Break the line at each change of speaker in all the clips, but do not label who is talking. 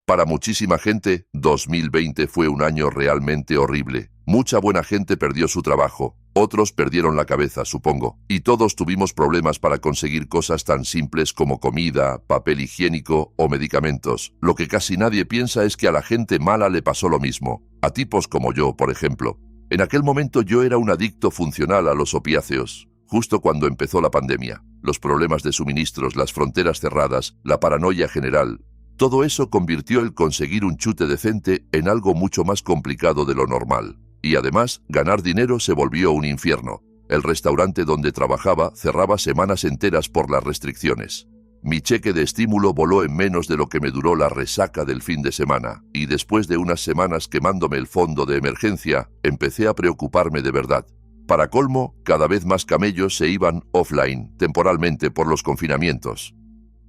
Para muchísima gente, 2020 fue un año realmente horrible. Mucha buena gente perdió su trabajo, otros perdieron la cabeza, supongo, y todos tuvimos problemas para conseguir cosas tan simples como comida, papel higiénico o medicamentos. Lo que casi nadie piensa es que a la gente mala le pasó lo mismo, a tipos como yo, por ejemplo. En aquel momento yo era un adicto funcional a los opiáceos, justo cuando empezó la pandemia. Los problemas de suministros, las fronteras cerradas, la paranoia general. Todo eso convirtió el conseguir un chute decente en algo mucho más complicado de lo normal. Y además, ganar dinero se volvió un infierno. El restaurante donde trabajaba cerraba semanas enteras por las restricciones. Mi cheque de estímulo voló en menos de lo que me duró la resaca del fin de semana, y después de unas semanas quemándome el fondo de emergencia, empecé a preocuparme de verdad. Para colmo, cada vez más camellos se iban offline, temporalmente por los confinamientos.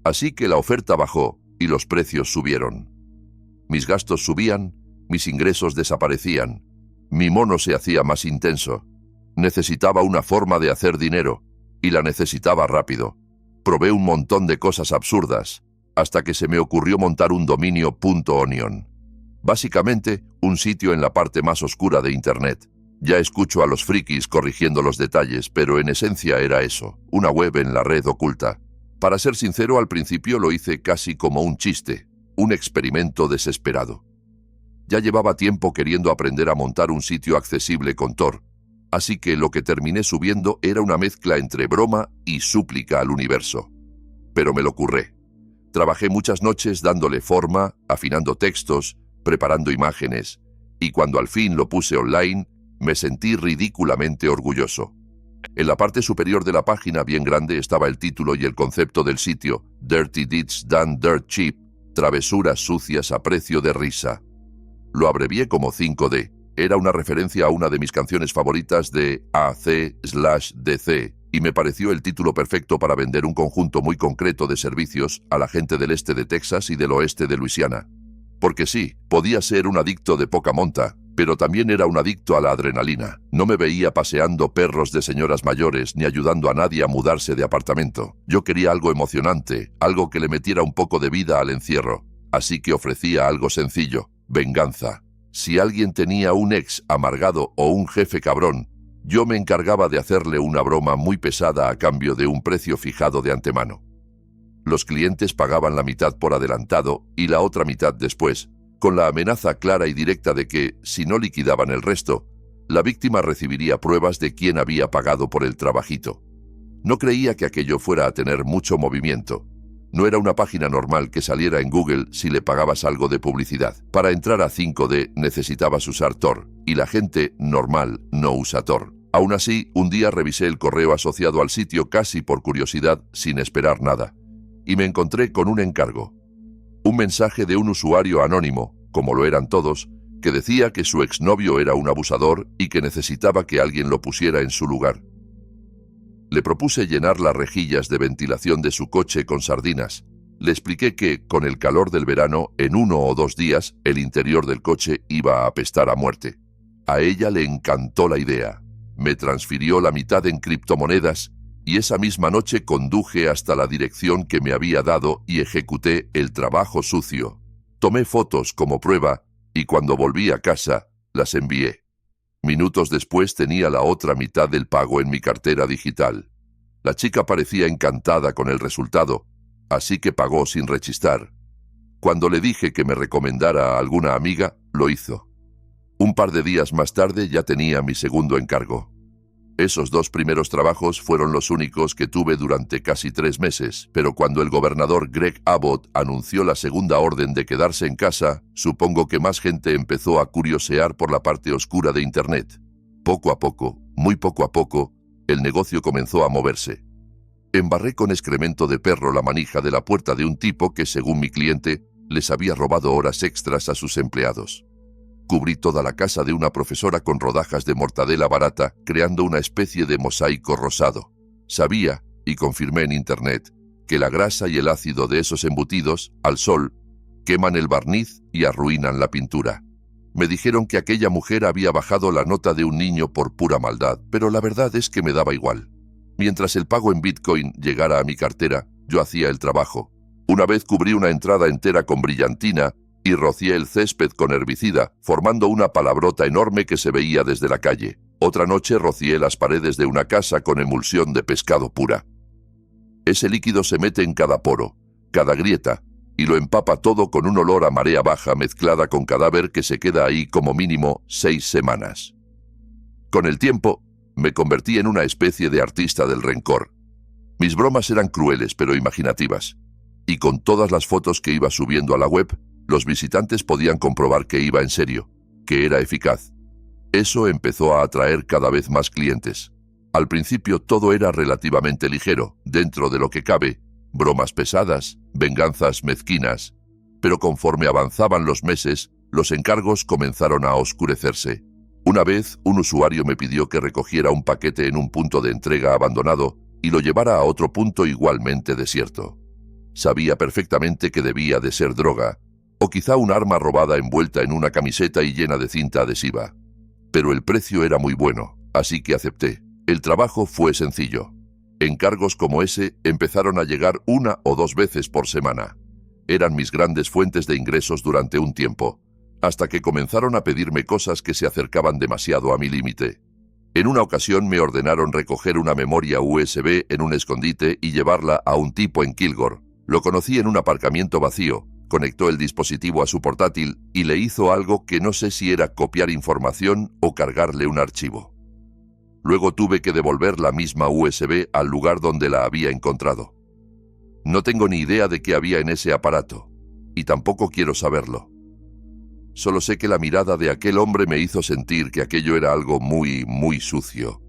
Así que la oferta bajó, y los precios subieron. Mis gastos subían, mis ingresos desaparecían. Mi mono se hacía más intenso. Necesitaba una forma de hacer dinero, y la necesitaba rápido. Probé un montón de cosas absurdas, hasta que se me ocurrió montar un dominio .onion. Básicamente, un sitio en la parte más oscura de Internet. Ya escucho a los frikis corrigiendo los detalles, pero en esencia era eso, una web en la red oculta. Para ser sincero, al principio lo hice casi como un chiste, un experimento desesperado. Ya llevaba tiempo queriendo aprender a montar un sitio accesible con Tor, así que lo que terminé subiendo era una mezcla entre broma y súplica al universo. Pero me lo curré. Trabajé muchas noches dándole forma, afinando textos, preparando imágenes, y cuando al fin lo puse online, me sentí ridículamente orgulloso. En la parte superior de la página, bien grande, estaba el título y el concepto del sitio, Dirty Deeds Done Dirt Cheap, travesuras sucias a precio de risa. Lo abrevié como 5D. Era una referencia a una de mis canciones favoritas de AC/DC, y me pareció el título perfecto para vender un conjunto muy concreto de servicios a la gente del este de Texas y del oeste de Luisiana. Porque sí, podía ser un adicto de poca monta, pero también era un adicto a la adrenalina. No me veía paseando perros de señoras mayores ni ayudando a nadie a mudarse de apartamento. Yo quería algo emocionante, algo que le metiera un poco de vida al encierro. Así que ofrecía algo sencillo: venganza. Si alguien tenía un ex amargado o un jefe cabrón, yo me encargaba de hacerle una broma muy pesada a cambio de un precio fijado de antemano. Los clientes pagaban la mitad por adelantado y la otra mitad después, con la amenaza clara y directa de que, si no liquidaban el resto, la víctima recibiría pruebas de quién había pagado por el trabajito. No creía que aquello fuera a tener mucho movimiento. No era una página normal que saliera en Google si le pagabas algo de publicidad. Para entrar a 5D necesitabas usar Tor, y la gente normal no usa Tor. Aún así, un día revisé el correo asociado al sitio casi por curiosidad, sin esperar nada, y me encontré con un encargo. Un mensaje de un usuario anónimo, como lo eran todos, que decía que su exnovio era un abusador y que necesitaba que alguien lo pusiera en su lugar. Le propuse llenar las rejillas de ventilación de su coche con sardinas. Le expliqué que, con el calor del verano, en 1 o 2 días, el interior del coche iba a apestar a muerte. A ella le encantó la idea. Me transfirió la mitad en criptomonedas y esa misma noche conduje hasta la dirección que me había dado y ejecuté el trabajo sucio. Tomé fotos como prueba y cuando volví a casa, las envié. Minutos después tenía la otra mitad del pago en mi cartera digital. La chica parecía encantada con el resultado, así que pagó sin rechistar. Cuando le dije que me recomendara a alguna amiga, lo hizo. Un par de días más tarde ya tenía mi segundo encargo. Esos 2 primeros trabajos fueron los únicos que tuve durante casi 3 meses, pero cuando el gobernador Greg Abbott anunció la segunda orden de quedarse en casa, supongo que más gente empezó a curiosear por la parte oscura de Internet. Poco a poco, muy poco a poco, el negocio comenzó a moverse. Embarré con excremento de perro la manija de la puerta de un tipo que, según mi cliente, les había robado horas extras a sus empleados. Cubrí toda la casa de una profesora con rodajas de mortadela barata, creando una especie de mosaico rosado. Sabía, y confirmé en Internet, que la grasa y el ácido de esos embutidos, al sol, queman el barniz y arruinan la pintura. Me dijeron que aquella mujer había bajado la nota de un niño por pura maldad, pero la verdad es que me daba igual. Mientras el pago en Bitcoin llegara a mi cartera, yo hacía el trabajo. Una vez cubrí una entrada entera con brillantina y rocié el césped con herbicida, formando una palabrota enorme que se veía desde la calle. Otra noche rocié las paredes de una casa con emulsión de pescado pura. Ese líquido se mete en cada poro, cada grieta, y lo empapa todo con un olor a marea baja mezclada con cadáver que se queda ahí como mínimo 6 semanas. Con el tiempo, me convertí en una especie de artista del rencor. Mis bromas eran crueles pero imaginativas, y con todas las fotos que iba subiendo a la web, los visitantes podían comprobar que iba en serio, que era eficaz. Eso empezó a atraer cada vez más clientes. Al principio todo era relativamente ligero, dentro de lo que cabe, bromas pesadas, venganzas mezquinas, pero conforme avanzaban los meses, los encargos comenzaron a oscurecerse. Una vez, un usuario me pidió que recogiera un paquete en un punto de entrega abandonado y lo llevara a otro punto igualmente desierto. Sabía perfectamente que debía de ser droga, o quizá un arma robada envuelta en una camiseta y llena de cinta adhesiva. Pero el precio era muy bueno, así que acepté. El trabajo fue sencillo. Encargos como ese empezaron a llegar 1 o 2 veces por semana. Eran mis grandes fuentes de ingresos durante un tiempo, hasta que comenzaron a pedirme cosas que se acercaban demasiado a mi límite. En una ocasión me ordenaron recoger una memoria USB en un escondite y llevarla a un tipo en Kilgore. Lo conocí en un aparcamiento vacío, conectó el dispositivo a su portátil y le hizo algo que no sé si era copiar información o cargarle un archivo. Luego tuve que devolver la misma USB al lugar donde la había encontrado. No tengo ni idea de qué había en ese aparato, y tampoco quiero saberlo. Solo sé que la mirada de aquel hombre me hizo sentir que aquello era algo muy, muy sucio.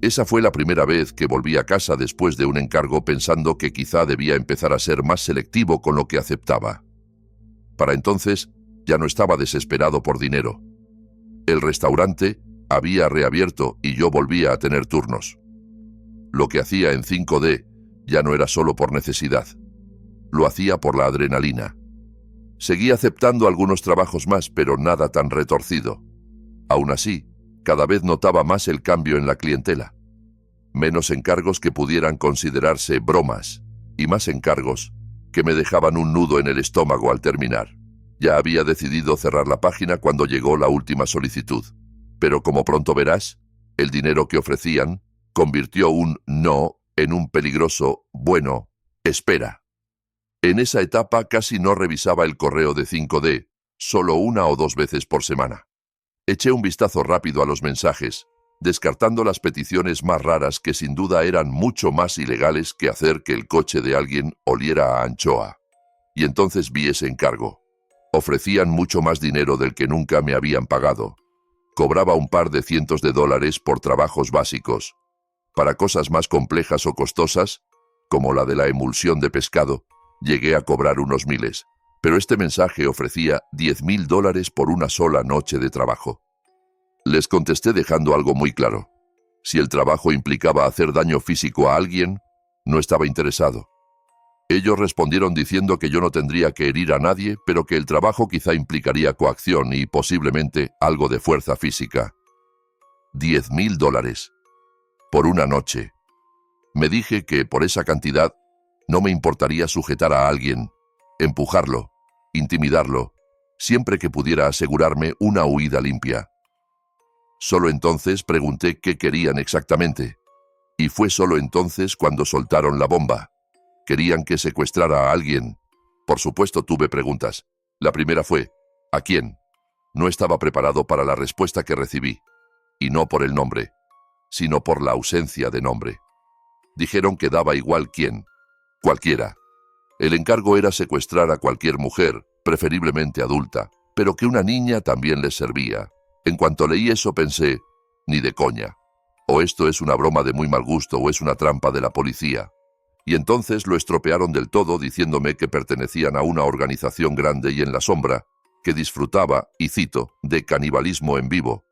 Esa fue la primera vez que volví a casa después de un encargo pensando que quizá debía empezar a ser más selectivo con lo que aceptaba. Para entonces, ya no estaba desesperado por dinero. El restaurante había reabierto y yo volvía a tener turnos. Lo que hacía en 5D ya no era solo por necesidad. Lo hacía por la adrenalina. Seguí aceptando algunos trabajos más, pero nada tan retorcido. Aún así, cada vez notaba más el cambio en la clientela. Menos encargos que pudieran considerarse bromas, y más encargos que me dejaban un nudo en el estómago al terminar. Ya había decidido cerrar la página cuando llegó la última solicitud. Pero como pronto verás, el dinero que ofrecían convirtió un no en un peligroso bueno, espera. En esa etapa casi no revisaba el correo de 5D, solo 1 o 2 veces por semana. Eché un vistazo rápido a los mensajes, descartando las peticiones más raras que sin duda eran mucho más ilegales que hacer que el coche de alguien oliera a anchoa. Y entonces vi ese encargo. Ofrecían mucho más dinero del que nunca me habían pagado. Cobraba un par de cientos de dólares por trabajos básicos. Para cosas más complejas o costosas, como la de la emulsión de pescado, llegué a cobrar unos miles. Pero este mensaje ofrecía $10,000 por una sola noche de trabajo. Les contesté dejando algo muy claro. Si el trabajo implicaba hacer daño físico a alguien, no estaba interesado. Ellos respondieron diciendo que yo no tendría que herir a nadie, pero que el trabajo quizá implicaría coacción y posiblemente algo de fuerza física. $10,000 por una noche. Me dije que por esa cantidad no me importaría sujetar a alguien, empujarlo, intimidarlo, siempre que pudiera asegurarme una huida limpia. Solo entonces pregunté qué querían exactamente, y fue solo entonces cuando soltaron la bomba. Querían que secuestrara a alguien. Por supuesto tuve preguntas. La primera fue, ¿a quién? No estaba preparado para la respuesta que recibí, y no por el nombre, sino por la ausencia de nombre. Dijeron que daba igual quién, cualquiera. El encargo era secuestrar a cualquier mujer, preferiblemente adulta, pero que una niña también les servía. En cuanto leí eso pensé, ni de coña. O esto es una broma de muy mal gusto o es una trampa de la policía. Y entonces lo estropearon del todo diciéndome que pertenecían a una organización grande y en la sombra, que disfrutaba, y cito, de canibalismo en vivo.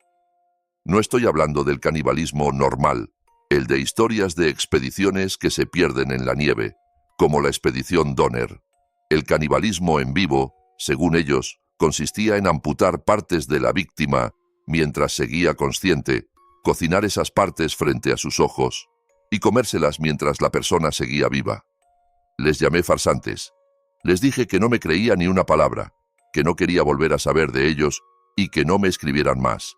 No estoy hablando del canibalismo normal, el de historias de expediciones que se pierden en la nieve, como la expedición Donner. El canibalismo en vivo, según ellos, consistía en amputar partes de la víctima mientras seguía consciente, cocinar esas partes frente a sus ojos y comérselas mientras la persona seguía viva. Les llamé farsantes. Les dije que no me creía ni una palabra, que no quería volver a saber de ellos y que no me escribieran más.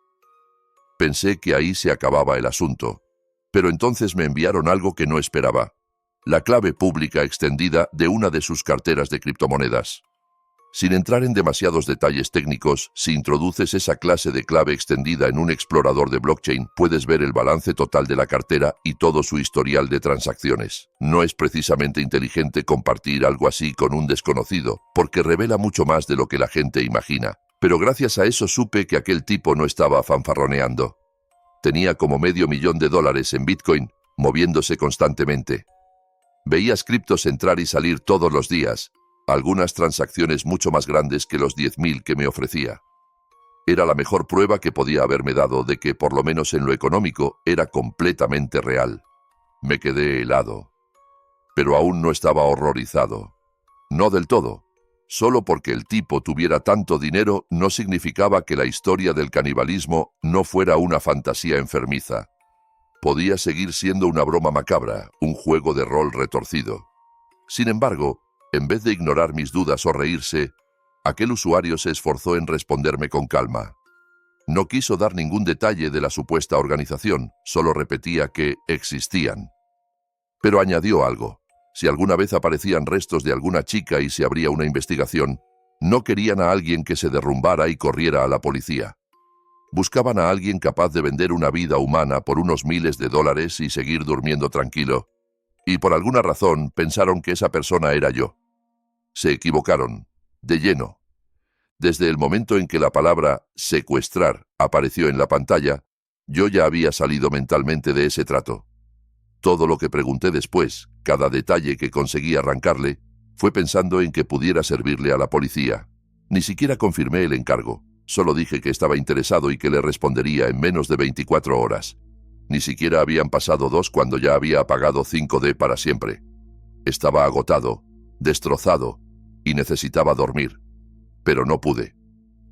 Pensé que ahí se acababa el asunto, pero entonces me enviaron algo que no esperaba: la clave pública extendida de una de sus carteras de criptomonedas. Sin entrar en demasiados detalles técnicos, si introduces esa clase de clave extendida en un explorador de blockchain, puedes ver el balance total de la cartera y todo su historial de transacciones. No es precisamente inteligente compartir algo así con un desconocido, porque revela mucho más de lo que la gente imagina. Pero gracias a eso supe que aquel tipo no estaba fanfarroneando. Tenía como $500,000 en Bitcoin, moviéndose constantemente. Veías criptos entrar y salir todos los días, algunas transacciones mucho más grandes que los 10.000 que me ofrecía. Era la mejor prueba que podía haberme dado de que, por lo menos en lo económico, era completamente real. Me quedé helado. Pero aún no estaba horrorizado. No del todo. Solo porque el tipo tuviera tanto dinero no significaba que la historia del canibalismo no fuera una fantasía enfermiza. Podía seguir siendo una broma macabra, un juego de rol retorcido. Sin embargo, en vez de ignorar mis dudas o reírse, aquel usuario se esforzó en responderme con calma. No quiso dar ningún detalle de la supuesta organización, solo repetía que existían. Pero añadió algo: si alguna vez aparecían restos de alguna chica y se abría una investigación, no querían a alguien que se derrumbara y corriera a la policía. Buscaban a alguien capaz de vender una vida humana por unos miles de dólares y seguir durmiendo tranquilo. Y por alguna razón pensaron que esa persona era yo. Se equivocaron, de lleno. Desde el momento en que la palabra secuestrar apareció en la pantalla, yo ya había salido mentalmente de ese trato. Todo lo que pregunté después, cada detalle que conseguí arrancarle, fue pensando en que pudiera servirle a la policía. Ni siquiera confirmé el encargo, solo dije que estaba interesado y que le respondería en menos de 24 horas. Ni siquiera habían pasado 2 cuando ya había apagado 5D para siempre. Estaba agotado, destrozado, y necesitaba dormir. Pero no pude.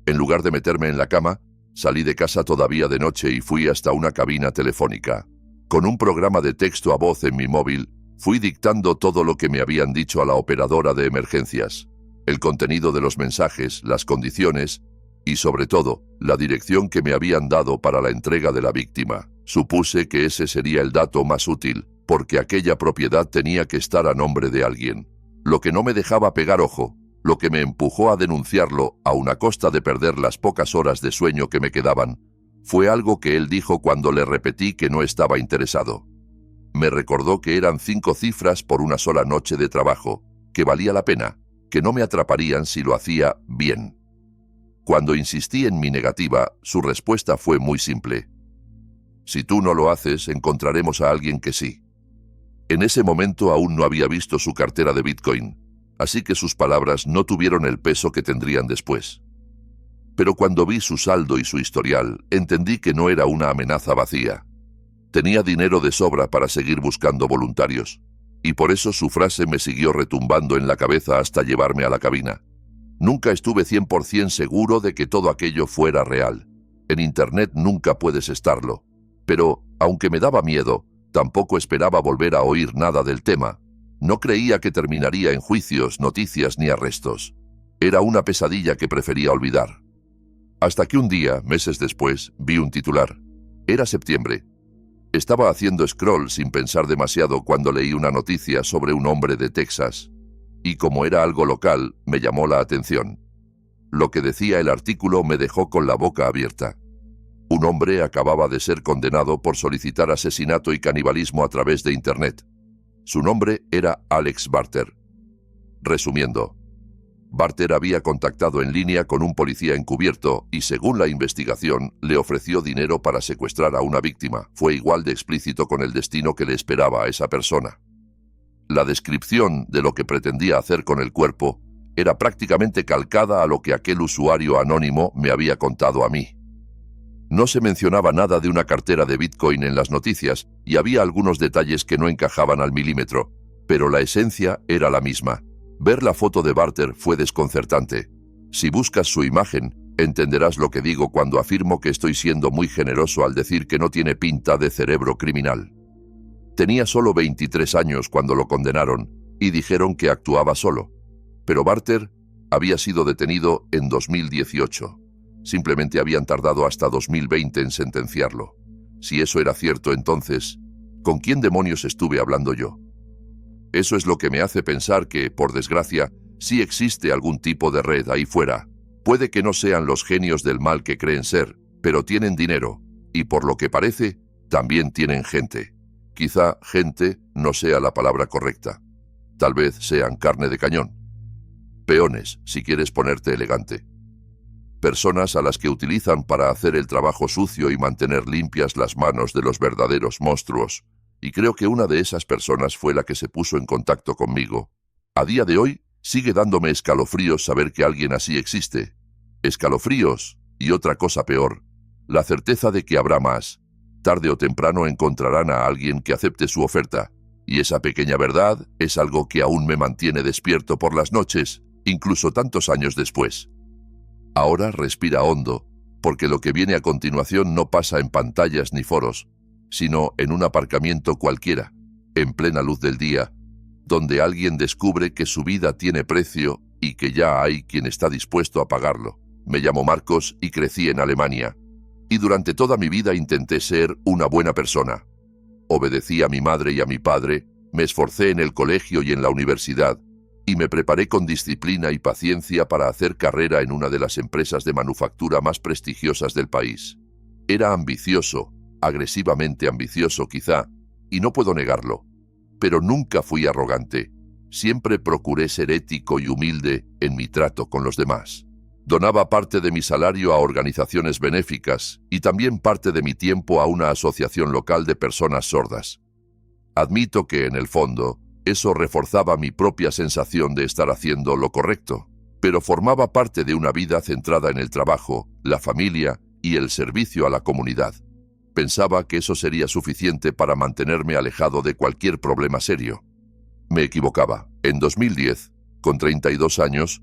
En lugar de meterme en la cama, salí de casa todavía de noche y fui hasta una cabina telefónica. Con un programa de texto a voz en mi móvil, fui dictando todo lo que me habían dicho a la operadora de emergencias, el contenido de los mensajes, las condiciones y, sobre todo, la dirección que me habían dado para la entrega de la víctima. Supuse que ese sería el dato más útil, porque aquella propiedad tenía que estar a nombre de alguien. Lo que no me dejaba pegar ojo, lo que me empujó a denunciarlo, aun a costa de perder las pocas horas de sueño que me quedaban, fue algo que él dijo cuando le repetí que no estaba interesado. Me recordó que eran 5 cifras por una sola noche de trabajo, que valía la pena, que no me atraparían si lo hacía bien. Cuando insistí en mi negativa, su respuesta fue muy simple: si tú no lo haces, encontraremos a alguien que sí. En ese momento aún no había visto su cartera de Bitcoin, así que sus palabras no tuvieron el peso que tendrían después. Pero cuando vi su saldo y su historial, entendí que no era una amenaza vacía. Tenía dinero de sobra para seguir buscando voluntarios, y por eso su frase me siguió retumbando en la cabeza hasta llevarme a la cabina. Nunca estuve 100% seguro de que todo aquello fuera real. En Internet nunca puedes estarlo. Pero, aunque me daba miedo, tampoco esperaba volver a oír nada del tema. No creía que terminaría en juicios, noticias ni arrestos. Era una pesadilla que prefería olvidar. Hasta que un día, meses después, vi un titular. Era septiembre. Estaba haciendo scroll sin pensar demasiado cuando leí una noticia sobre un hombre de Texas. Y como era algo local, me llamó la atención. Lo que decía el artículo me dejó con la boca abierta. Un hombre acababa de ser condenado por solicitar asesinato y canibalismo a través de Internet. Su nombre era Alex Barter. Resumiendo, Barter había contactado en línea con un policía encubierto y, según la investigación, le ofreció dinero para secuestrar a una víctima. Fue igual de explícito con el destino que le esperaba a esa persona. La descripción de lo que pretendía hacer con el cuerpo era prácticamente calcada a lo que aquel usuario anónimo me había contado a mí. No se mencionaba nada de una cartera de Bitcoin en las noticias y había algunos detalles que no encajaban al milímetro, pero la esencia era la misma. Ver la foto de Barter fue desconcertante. Si buscas su imagen, entenderás lo que digo cuando afirmo que estoy siendo muy generoso al decir que no tiene pinta de cerebro criminal. Tenía solo 23 años cuando lo condenaron y dijeron que actuaba solo. Pero Barter Había sido detenido en 2018. Simplemente habían tardado hasta 2020 en sentenciarlo. Si eso era cierto, entonces, ¿con quién demonios estuve hablando yo? Eso es lo que me hace pensar que, por desgracia, sí existe algún tipo de red ahí fuera. Puede que no sean los genios del mal que creen ser, pero tienen dinero, y por lo que parece, también tienen gente. Quizá gente no sea la palabra correcta. Tal vez sean carne de cañón. Peones, si quieres ponerte elegante. Personas a las que utilizan para hacer el trabajo sucio y mantener limpias las manos de los verdaderos monstruos. Y creo que una de esas personas fue la que se puso en contacto conmigo. A día de hoy, sigue dándome escalofríos saber que alguien así existe. Escalofríos, y otra cosa peor, la certeza de que habrá más. Tarde o temprano encontrarán a alguien que acepte su oferta. Y esa pequeña verdad es algo que aún me mantiene despierto por las noches, incluso tantos años después. Ahora respira hondo, porque lo que viene a continuación no pasa en pantallas ni foros, sino en un aparcamiento cualquiera, en plena luz del día, donde alguien descubre que su vida tiene precio y que ya hay quien está dispuesto a pagarlo. Me llamo Marcos y crecí en Alemania, y durante toda mi vida intenté ser una buena persona. Obedecí a mi madre y a mi padre, me esforcé en el colegio y en la universidad, y me preparé con disciplina y paciencia para hacer carrera en una de las empresas de manufactura más prestigiosas del país. Era ambicioso, agresivamente ambicioso quizá, y no puedo negarlo, pero nunca fui arrogante. Siempre procuré ser ético y humilde en mi trato con los demás. Donaba parte de mi salario a organizaciones benéficas y también parte de mi tiempo a una asociación local de personas sordas. Admito que, en el fondo, eso reforzaba mi propia sensación de estar haciendo lo correcto, pero formaba parte de una vida centrada en el trabajo, la familia y el servicio a la comunidad. Pensaba que eso sería suficiente para mantenerme alejado de cualquier problema serio. Me equivocaba. En 2010, con 32 años,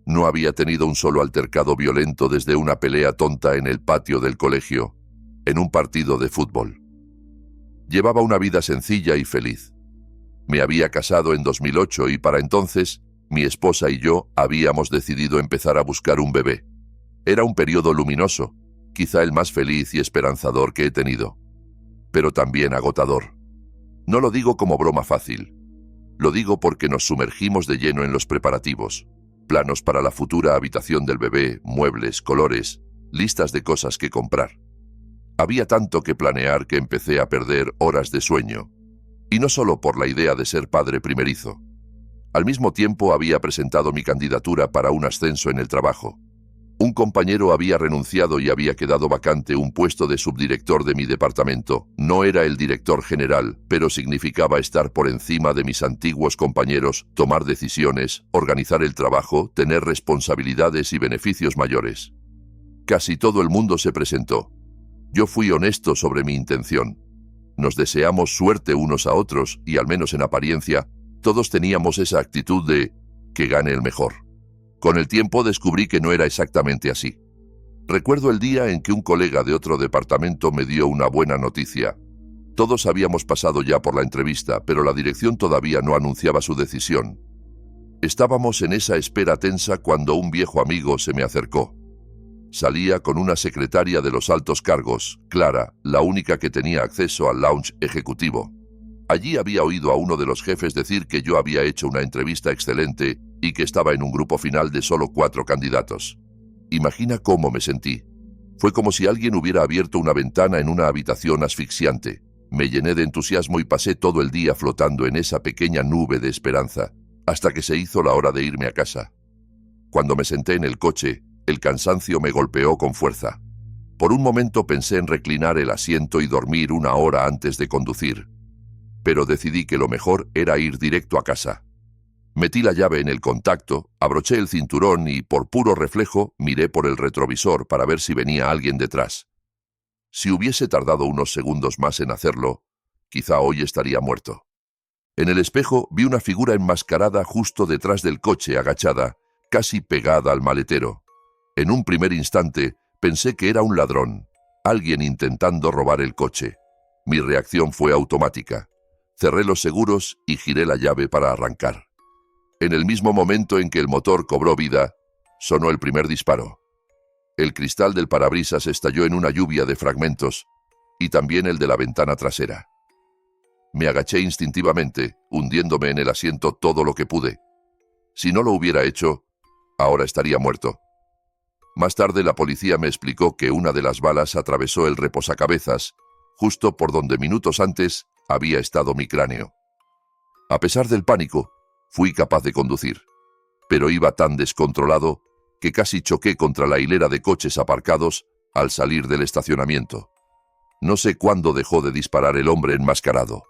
no había tenido un solo altercado violento desde una pelea tonta en el patio del colegio, en un partido de fútbol. Llevaba una vida sencilla y feliz. Me había casado en 2008 y para entonces, mi esposa y yo habíamos decidido empezar a buscar un bebé. Era un periodo luminoso, quizá el más feliz y esperanzador que he tenido, pero también agotador. No lo digo como broma fácil. Lo digo porque nos sumergimos de lleno en los preparativos. Planos para la futura habitación del bebé, muebles, colores, listas de cosas que comprar. Había tanto que planear que empecé a perder horas de sueño. Y no solo por la idea de ser padre primerizo. Al mismo tiempo había presentado mi candidatura para un ascenso en el trabajo. Un compañero había renunciado y había quedado vacante un puesto de subdirector de mi departamento. No era el director general, pero significaba estar por encima de mis antiguos compañeros, tomar decisiones, organizar el trabajo, tener responsabilidades y beneficios mayores. Casi todo el mundo se presentó. Yo fui honesto sobre mi intención. Nos deseamos suerte unos a otros y, al menos en apariencia, todos teníamos esa actitud de que gane el mejor. Con el tiempo descubrí que no era exactamente así. Recuerdo el día en que un colega de otro departamento me dio una buena noticia. Todos habíamos pasado ya por la entrevista, pero la dirección todavía no anunciaba su decisión. Estábamos en esa espera tensa cuando un viejo amigo se me acercó. Salía con una secretaria de los altos cargos, Clara, la única que tenía acceso al lounge ejecutivo. Allí había oído a uno de los jefes decir que yo había hecho una entrevista excelente y que estaba en un grupo final de solo 4 candidatos. Imagina cómo me sentí. Fue como si alguien hubiera abierto una ventana en una habitación asfixiante. Me llené de entusiasmo y pasé todo el día flotando en esa pequeña nube de esperanza, hasta que se hizo la hora de irme a casa. Cuando me senté en el coche, el cansancio me golpeó con fuerza. Por un momento pensé en reclinar el asiento y dormir 1 hora antes de conducir. Pero decidí que lo mejor era ir directo a casa. Metí la llave en el contacto, abroché el cinturón y, por puro reflejo, miré por el retrovisor para ver si venía alguien detrás. Si hubiese tardado unos segundos más en hacerlo, quizá hoy estaría muerto. En el espejo vi una figura enmascarada justo detrás del coche, agachada, casi pegada al maletero. En un primer instante pensé que era un ladrón, alguien intentando robar el coche. Mi reacción fue automática. Cerré los seguros y giré la llave para arrancar. En el mismo momento en que el motor cobró vida, sonó el primer disparo. El cristal del parabrisas estalló en una lluvia de fragmentos, y también el de la ventana trasera. Me agaché instintivamente, hundiéndome en el asiento todo lo que pude. Si no lo hubiera hecho, ahora estaría muerto. Más tarde la policía me explicó que una de las balas atravesó el reposacabezas, justo por donde minutos antes había estado mi cráneo. A pesar del pánico, fui capaz de conducir, pero iba tan descontrolado que casi choqué contra la hilera de coches aparcados al salir del estacionamiento. No sé cuándo dejó de disparar el hombre enmascarado.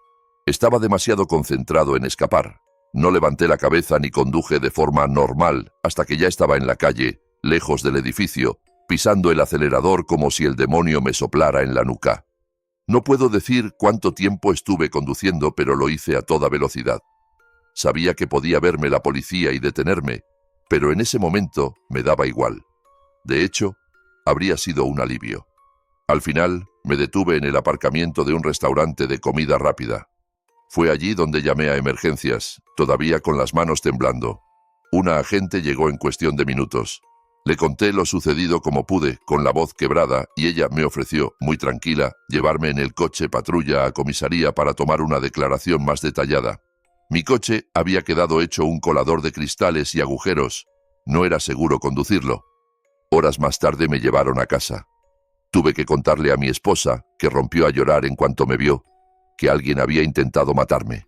Estaba demasiado concentrado en escapar. No levanté la cabeza ni conduje de forma normal hasta que ya estaba en la calle, lejos del edificio, pisando el acelerador como si el demonio me soplara en la nuca. No puedo decir cuánto tiempo estuve conduciendo, pero lo hice a toda velocidad. Sabía que podía verme la policía y detenerme, pero en ese momento me daba igual. De hecho, habría sido un alivio. Al final, me detuve en el aparcamiento de un restaurante de comida rápida. Fue allí donde llamé a emergencias, todavía con las manos temblando. Una agente llegó en cuestión de minutos. Le conté lo sucedido como pude, con la voz quebrada, y ella me ofreció, muy tranquila, llevarme en el coche patrulla a comisaría para tomar una declaración más detallada. Mi coche había quedado hecho un colador de cristales y agujeros. No era seguro conducirlo. Horas más tarde me llevaron a casa. Tuve que contarle a mi esposa, que rompió a llorar en cuanto me vio, que alguien había intentado matarme,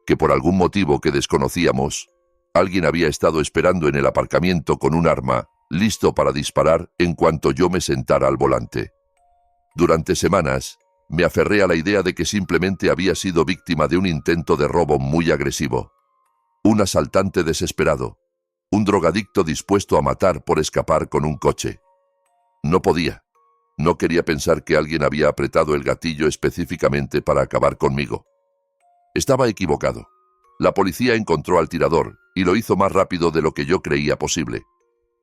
que por algún motivo que desconocíamos, alguien había estado esperando en el aparcamiento con un arma, listo para disparar en cuanto yo me sentara al volante. Durante semanas, me aferré a la idea de que simplemente había sido víctima de un intento de robo muy agresivo. Un asaltante desesperado, un drogadicto dispuesto a matar por escapar con un coche. No podía. No quería pensar que alguien había apretado el gatillo específicamente para acabar conmigo. Estaba equivocado. La policía encontró al tirador y lo hizo más rápido de lo que yo creía posible.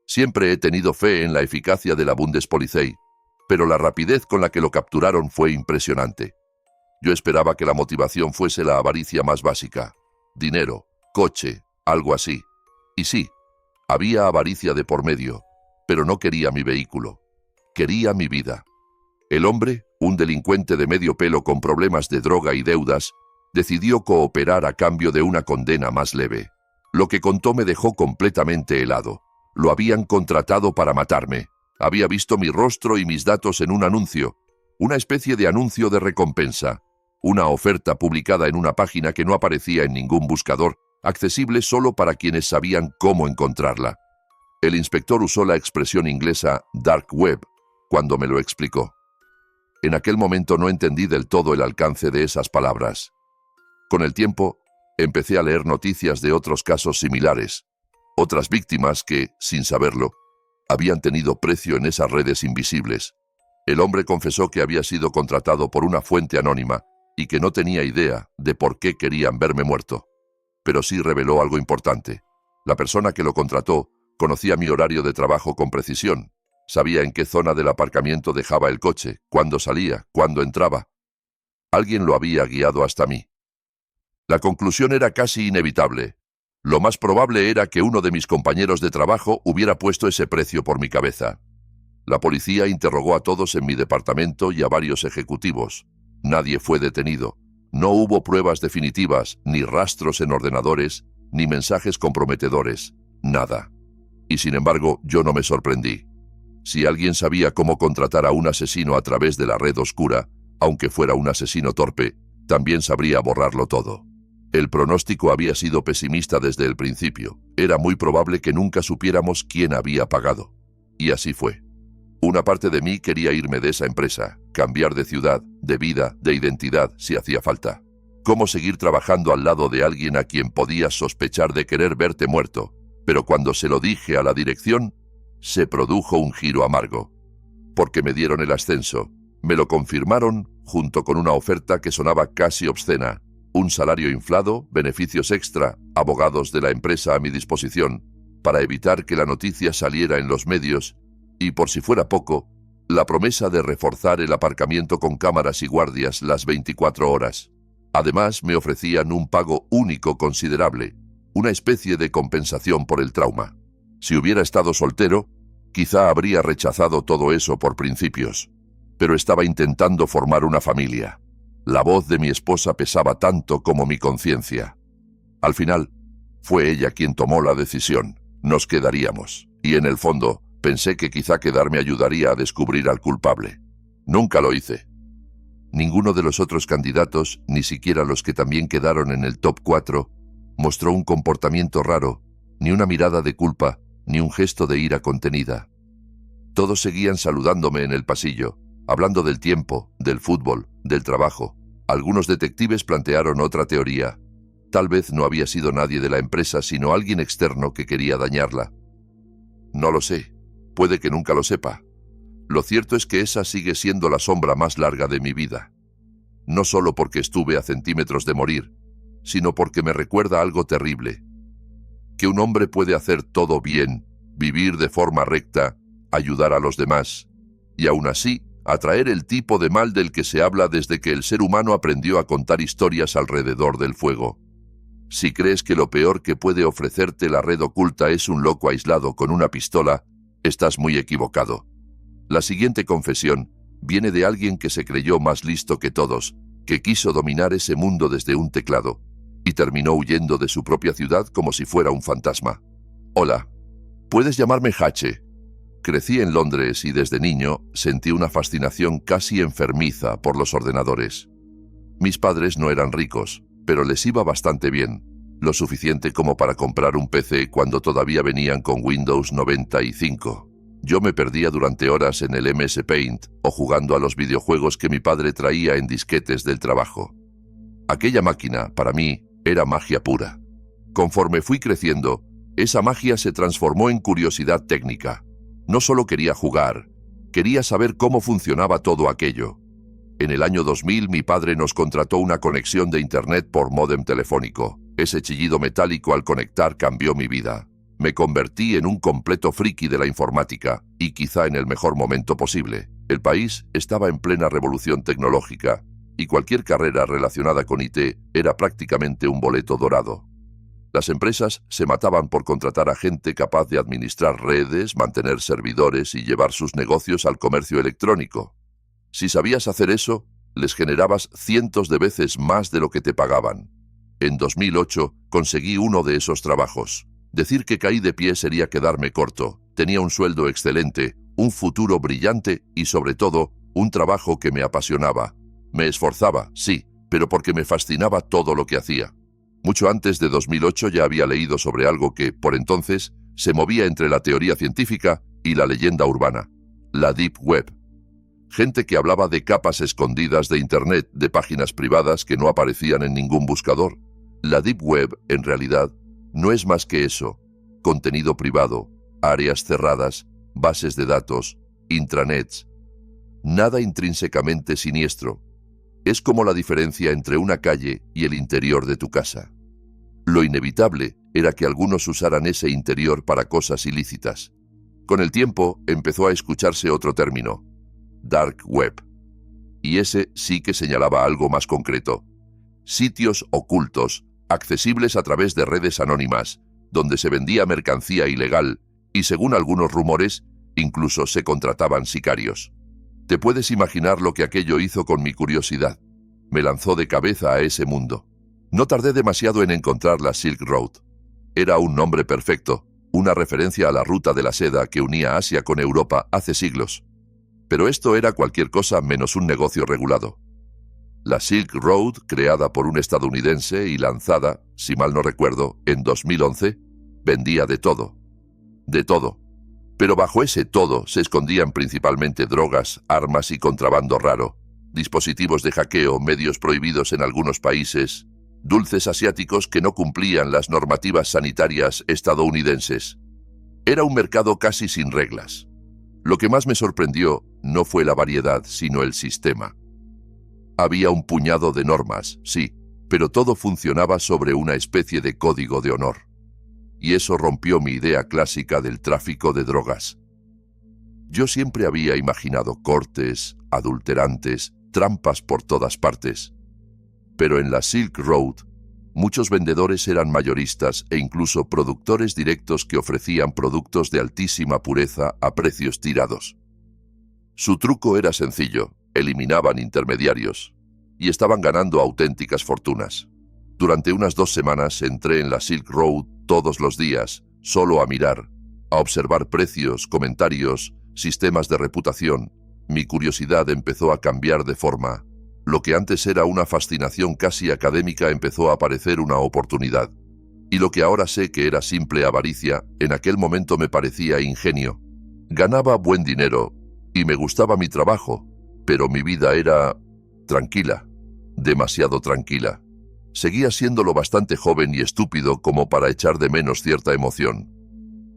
Siempre he tenido fe en la eficacia de la Bundespolizei, pero la rapidez con la que lo capturaron fue impresionante. Yo esperaba que la motivación fuese la avaricia más básica. Dinero, coche, algo así. Y sí, había avaricia de por medio, pero no quería mi vehículo. Quería mi vida. El hombre, un delincuente de medio pelo con problemas de droga y deudas, decidió cooperar a cambio de una condena más leve. Lo que contó me dejó completamente helado. Lo habían contratado para matarme. Había visto mi rostro y mis datos en un anuncio, una especie de anuncio de recompensa, una oferta publicada en una página que no aparecía en ningún buscador, accesible solo para quienes sabían cómo encontrarla. El inspector usó la expresión inglesa dark web cuando me lo explicó. En aquel momento no entendí del todo el alcance de esas palabras. Con el tiempo, empecé a leer noticias de otros casos similares, otras víctimas que, sin saberlo, habían tenido precio en esas redes invisibles. El hombre confesó que había sido contratado por una fuente anónima y que no tenía idea de por qué querían verme muerto. Pero sí reveló algo importante. La persona que lo contrató conocía mi horario de trabajo con precisión. Sabía en qué zona del aparcamiento dejaba el coche, cuándo salía, cuándo entraba. Alguien lo había guiado hasta mí. La conclusión era casi inevitable. Lo más probable era que uno de mis compañeros de trabajo hubiera puesto ese precio por mi cabeza. La policía interrogó a todos en mi departamento y a varios ejecutivos. Nadie fue detenido. No hubo pruebas definitivas, ni rastros en ordenadores, ni mensajes comprometedores. Nada. Y sin embargo, yo no me sorprendí. Si alguien sabía cómo contratar a un asesino a través de la red oscura, aunque fuera un asesino torpe, también sabría borrarlo todo. El pronóstico había sido pesimista desde el principio. Era muy probable que nunca supiéramos quién había pagado. Y así fue. Una parte de mí quería irme de esa empresa, cambiar de ciudad, de vida, de identidad, si hacía falta. ¿Cómo seguir trabajando al lado de alguien a quien podías sospechar de querer verte muerto? Pero cuando se lo dije a la dirección, se produjo un giro amargo. Porque me dieron el ascenso. Me lo confirmaron junto con una oferta que sonaba casi obscena. Un salario inflado, beneficios extra, abogados de la empresa a mi disposición, para evitar que la noticia saliera en los medios, y por si fuera poco, la promesa de reforzar el aparcamiento con cámaras y guardias las 24 horas. Además, me ofrecían un pago único considerable, una especie de compensación por el trauma. Si hubiera estado soltero, quizá habría rechazado todo eso por principios, pero estaba intentando formar una familia. La voz de mi esposa pesaba tanto como mi conciencia. Al final, fue ella quien tomó la decisión. Nos quedaríamos, y en el fondo, pensé que quizá quedarme ayudaría a descubrir al culpable. Nunca lo hice. Ninguno de los otros candidatos, ni siquiera los que también quedaron en el top 4, mostró un comportamiento raro, ni una mirada de culpa, ni un gesto de ira contenida. Todos seguían saludándome en el pasillo, hablando del tiempo, del fútbol, del trabajo. Algunos detectives plantearon otra teoría. Tal vez no había sido nadie de la empresa, sino alguien externo que quería dañarla. No lo sé. Puede que nunca lo sepa. Lo cierto es que esa sigue siendo la sombra más larga de mi vida. No solo porque estuve a centímetros de morir, sino porque me recuerda algo terrible. Que un hombre puede hacer todo bien, vivir de forma recta, ayudar a los demás, y aún así atraer el tipo de mal del que se habla desde que el ser humano aprendió a contar historias alrededor del fuego. Si crees que lo peor que puede ofrecerte la red oculta es un loco aislado con una pistola, estás muy equivocado. La siguiente confesión viene de alguien que se creyó más listo que todos, que quiso dominar ese mundo desde un teclado, y terminó huyendo de su propia ciudad como si fuera un fantasma. Hola, puedes llamarme Hache. Crecí en Londres y desde niño sentí una fascinación casi enfermiza por los ordenadores. Mis padres no eran ricos, pero les iba bastante bien, lo suficiente como para comprar un PC cuando todavía venían con Windows 95. Yo me perdía durante horas en el MS Paint o jugando a los videojuegos que mi padre traía en disquetes del trabajo. Aquella máquina, para mí, era magia pura. Conforme fui creciendo, esa magia se transformó en curiosidad técnica. No solo quería jugar, quería saber cómo funcionaba todo aquello. En el año 2000 mi padre nos contrató una conexión de internet por módem telefónico. Ese chillido metálico al conectar cambió mi vida. Me convertí en un completo friki de la informática, y quizá en el mejor momento posible. El país estaba en plena revolución tecnológica, y cualquier carrera relacionada con IT era prácticamente un boleto dorado. Las empresas se mataban por contratar a gente capaz de administrar redes, mantener servidores y llevar sus negocios al comercio electrónico. Si sabías hacer eso, les generabas cientos de veces más de lo que te pagaban. En 2008 conseguí uno de esos trabajos. Decir que caí de pie sería quedarme corto. Tenía un sueldo excelente, un futuro brillante y, sobre todo, un trabajo que me apasionaba. Me esforzaba, sí, pero porque me fascinaba todo lo que hacía. Mucho antes de 2008 ya había leído sobre algo que, por entonces, se movía entre la teoría científica y la leyenda urbana, la Deep Web. Gente que hablaba de capas escondidas de Internet, de páginas privadas que no aparecían en ningún buscador. La Deep Web, en realidad, no es más que eso: contenido privado, áreas cerradas, bases de datos, intranets. Nada intrínsecamente siniestro. Es como la diferencia entre una calle y el interior de tu casa. Lo inevitable era que algunos usaran ese interior para cosas ilícitas. Con el tiempo empezó a escucharse otro término: Dark Web. Y ese sí que señalaba algo más concreto: sitios ocultos, accesibles a través de redes anónimas, donde se vendía mercancía ilegal y, según algunos rumores, incluso se contrataban sicarios. Te puedes imaginar lo que aquello hizo con mi curiosidad. Me lanzó de cabeza a ese mundo. No tardé demasiado en encontrar la Silk Road. Era un nombre perfecto, una referencia a la ruta de la seda que unía Asia con Europa hace siglos. Pero esto era cualquier cosa menos un negocio regulado. La Silk Road, creada por un estadounidense y lanzada, si mal no recuerdo, en 2011, vendía de todo. De todo. Pero bajo ese todo se escondían principalmente drogas, armas y contrabando raro, dispositivos de hackeo, medios prohibidos en algunos países, dulces asiáticos que no cumplían las normativas sanitarias estadounidenses. Era un mercado casi sin reglas. Lo que más me sorprendió no fue la variedad, sino el sistema. Había un puñado de normas, sí, pero todo funcionaba sobre una especie de código de honor. Y eso rompió mi idea clásica del tráfico de drogas. Yo siempre había imaginado cortes, adulterantes, trampas por todas partes. Pero en la Silk Road Muchos vendedores eran mayoristas e incluso productores directos que ofrecían productos de altísima pureza a precios tirados. Su truco era sencillo: eliminaban intermediarios y estaban ganando auténticas fortunas. Durante unas 2 semanas entré en la Silk Road todos los días, solo a mirar, a observar precios, comentarios, sistemas de reputación. Mi curiosidad empezó a cambiar de forma. Lo que antes era una fascinación casi académica empezó a parecer una oportunidad. Y lo que ahora sé que era simple avaricia, en aquel momento me parecía ingenio. Ganaba buen dinero y me gustaba mi trabajo, pero mi vida era tranquila, demasiado tranquila. Seguía siendo lo bastante joven y estúpido como para echar de menos cierta emoción.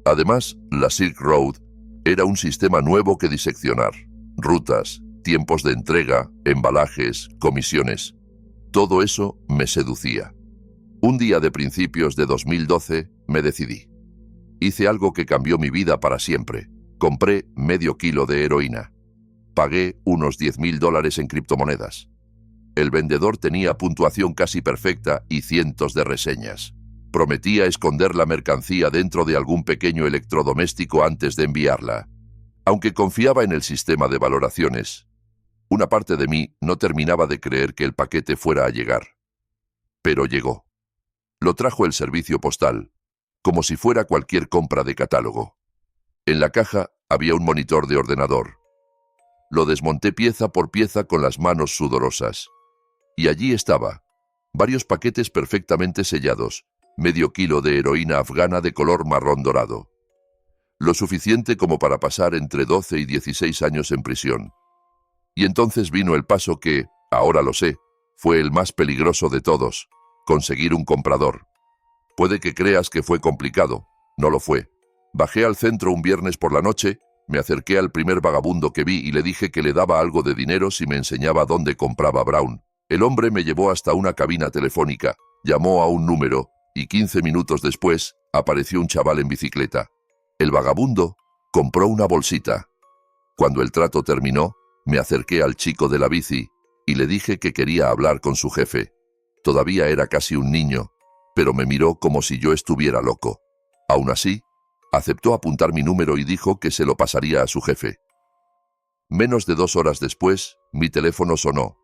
Además, la Silk Road era un sistema nuevo que diseccionar. Rutas, tiempos de entrega, embalajes, comisiones. Todo eso me seducía. Un día de principios de 2012 me decidí. Hice algo que cambió mi vida para siempre. Compré medio kilo de heroína. Pagué unos $10.000 en criptomonedas. El vendedor tenía puntuación casi perfecta y cientos de reseñas. Prometía esconder la mercancía dentro de algún pequeño electrodoméstico antes de enviarla. Aunque confiaba en el sistema de valoraciones, una parte de mí no terminaba de creer que el paquete fuera a llegar. Pero llegó. Lo trajo el servicio postal, como si fuera cualquier compra de catálogo. En la caja había un monitor de ordenador. Lo desmonté pieza por pieza con las manos sudorosas. Y allí estaba, varios paquetes perfectamente sellados, medio kilo de heroína afgana de color marrón dorado. Lo suficiente como para pasar entre 12 y 16 años en prisión. Y entonces vino el paso que, ahora lo sé, fue el más peligroso de todos: conseguir un comprador. Puede que creas que fue complicado, no lo fue. Bajé al centro un viernes por la noche, me acerqué al primer vagabundo que vi y le dije que le daba algo de dinero si me enseñaba dónde compraba Brown. El hombre me llevó hasta una cabina telefónica, llamó a un número y 15 minutos después apareció un chaval en bicicleta. El vagabundo compró una bolsita. Cuando el trato terminó, me acerqué al chico de la bici y le dije que quería hablar con su jefe. Todavía era casi un niño, pero me miró como si yo estuviera loco. Aún así, aceptó apuntar mi número y dijo que se lo pasaría a su jefe. Menos de 2 horas después, mi teléfono sonó.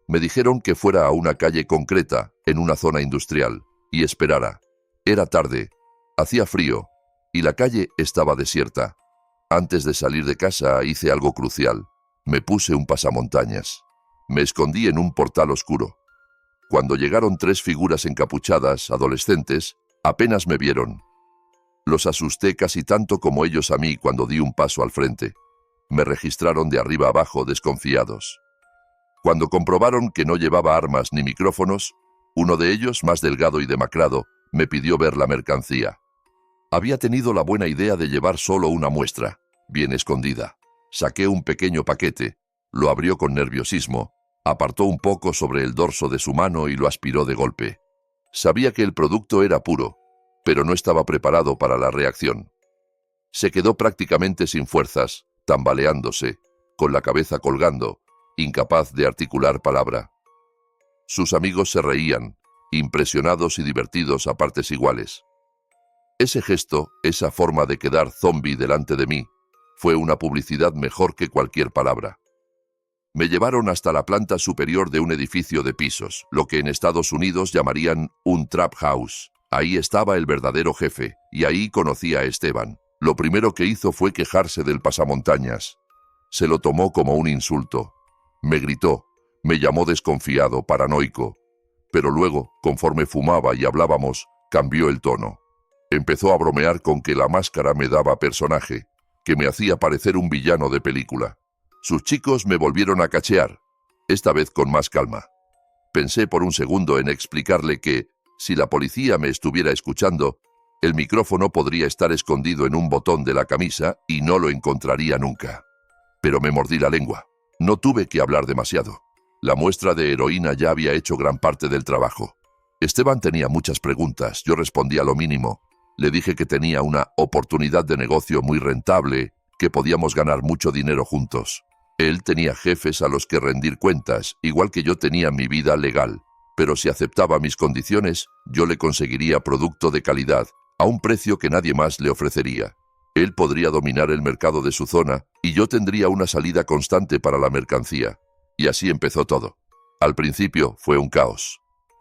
Me dijeron que fuera a una calle concreta, en una zona industrial, y esperara. Era tarde, hacía frío, y la calle estaba desierta. Antes de salir de casa hice algo crucial. Me puse un pasamontañas. Me escondí en un portal oscuro. Cuando llegaron 3 figuras encapuchadas, adolescentes, apenas me vieron. Los asusté casi tanto como ellos a mí cuando di un paso al frente. Me registraron de arriba abajo, desconfiados. Cuando comprobaron que no llevaba armas ni micrófonos, uno de ellos, más delgado y demacrado, me pidió ver la mercancía. Había tenido la buena idea de llevar solo una muestra, bien escondida. Saqué un pequeño paquete, lo abrió con nerviosismo, apartó un poco sobre el dorso de su mano y lo aspiró de golpe. Sabía que el producto era puro, pero no estaba preparado para la reacción. Se quedó prácticamente sin fuerzas, tambaleándose, con la cabeza colgando, incapaz de articular palabra. Sus amigos se reían, impresionados y divertidos a partes iguales. Ese gesto, esa forma de quedar zombi delante de mí, fue una publicidad mejor que cualquier palabra. Me llevaron hasta la planta superior de un edificio de pisos, lo que en Estados Unidos llamarían un trap house. Ahí estaba el verdadero jefe, y ahí conocí a Esteban. Lo primero que hizo fue quejarse del pasamontañas. Se lo tomó como un insulto. Me gritó, me llamó desconfiado, paranoico. Pero luego, conforme fumaba y hablábamos, cambió el tono. Empezó a bromear con que la máscara me daba personaje, que me hacía parecer un villano de película. Sus chicos me volvieron a cachear, esta vez con más calma. Pensé por un segundo en explicarle que, si la policía me estuviera escuchando, el micrófono podría estar escondido en un botón de la camisa y no lo encontraría nunca. Pero me mordí la lengua. No tuve que hablar demasiado. La muestra de heroína ya había hecho gran parte del trabajo. Esteban tenía muchas preguntas, yo respondía lo mínimo. Le dije que tenía una oportunidad de negocio muy rentable, que podíamos ganar mucho dinero juntos. Él tenía jefes a los que rendir cuentas, igual que yo tenía mi vida legal. pero si aceptaba mis condiciones, yo le conseguiría producto de calidad, a un precio que nadie más le ofrecería. Él podría dominar el mercado de su zona y yo tendría una salida constante para la mercancía. Y así empezó todo. Al principio fue un caos.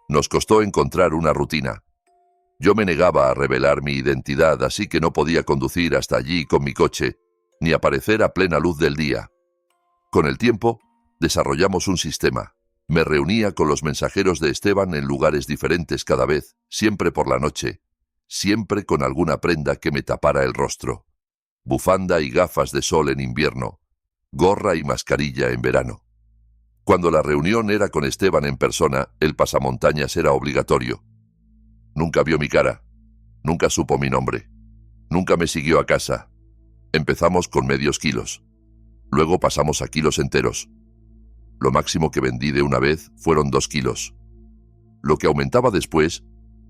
Nos costó encontrar una rutina. Yo me negaba a revelar mi identidad, así que no podía conducir hasta allí con mi coche, ni aparecer a plena luz del día. Con el tiempo, desarrollamos un sistema. Me reunía con los mensajeros de Esteban en lugares diferentes cada vez, siempre por la noche, siempre con alguna prenda que me tapara el rostro. Bufanda y gafas de sol en invierno, gorra y mascarilla en verano. Cuando la reunión era con Esteban en persona, el pasamontañas era obligatorio. Nunca vio mi cara, nunca supo mi nombre, nunca me siguió a casa. Empezamos con medios kilos, luego pasamos a kilos enteros. Lo máximo que vendí de una vez fueron 2 kilos. Lo que aumentaba después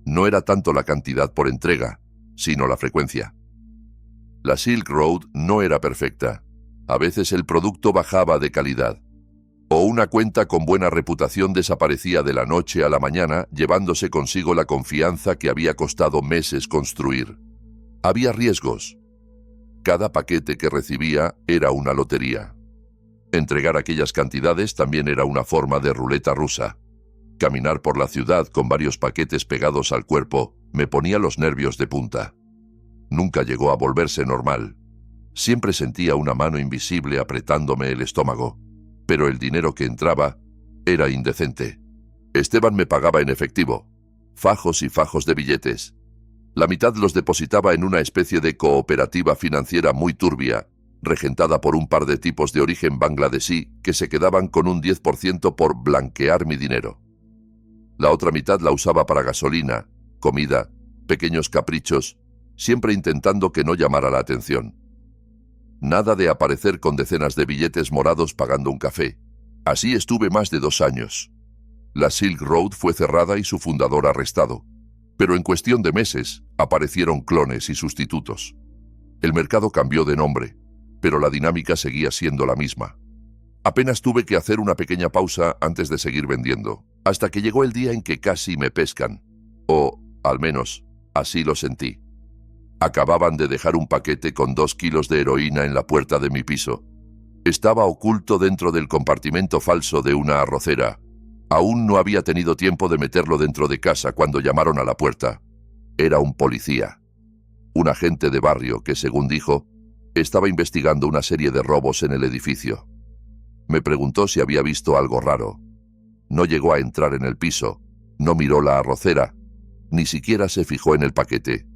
no era tanto la cantidad por entrega, sino la frecuencia. La Silk Road no era perfecta. A veces el producto bajaba de calidad. O una cuenta con buena reputación desaparecía de la noche a la mañana, llevándose consigo la confianza que había costado meses construir. Había riesgos. Cada paquete que recibía era una lotería. Entregar aquellas cantidades también era una forma de ruleta rusa. Caminar por la ciudad con varios paquetes pegados al cuerpo me ponía los nervios de punta. Nunca llegó a volverse normal. Siempre sentía una mano invisible apretándome el estómago, pero el dinero que entraba era indecente. Esteban me pagaba en efectivo, fajos y fajos de billetes. La mitad los depositaba en una especie de cooperativa financiera muy turbia, regentada por un par de tipos de origen bangladesí que se quedaban con un 10% por blanquear mi dinero. La otra mitad la usaba para gasolina, comida, pequeños caprichos, siempre intentando que no llamara la atención. Nada de aparecer con decenas de billetes morados pagando un café. Así estuve más de 2 años. La Silk Road fue cerrada y su fundador arrestado, pero en cuestión de meses aparecieron clones y sustitutos. El mercado cambió de nombre, pero la dinámica seguía siendo la misma. Apenas tuve que hacer una pequeña pausa antes de seguir vendiendo, hasta que llegó el día en que casi me pescan, o, al menos, así lo sentí. Acababan de dejar un paquete con 2 kilos de heroína en la puerta de mi piso. Estaba oculto dentro del compartimento falso de una arrocera. Aún no había tenido tiempo de meterlo dentro de casa cuando llamaron a la puerta. Era un policía. Un agente de barrio que, según dijo, estaba investigando una serie de robos en el edificio. Me preguntó si había visto algo raro. No llegó a entrar en el piso, no miró la arrocera, ni siquiera se fijó en el paquete.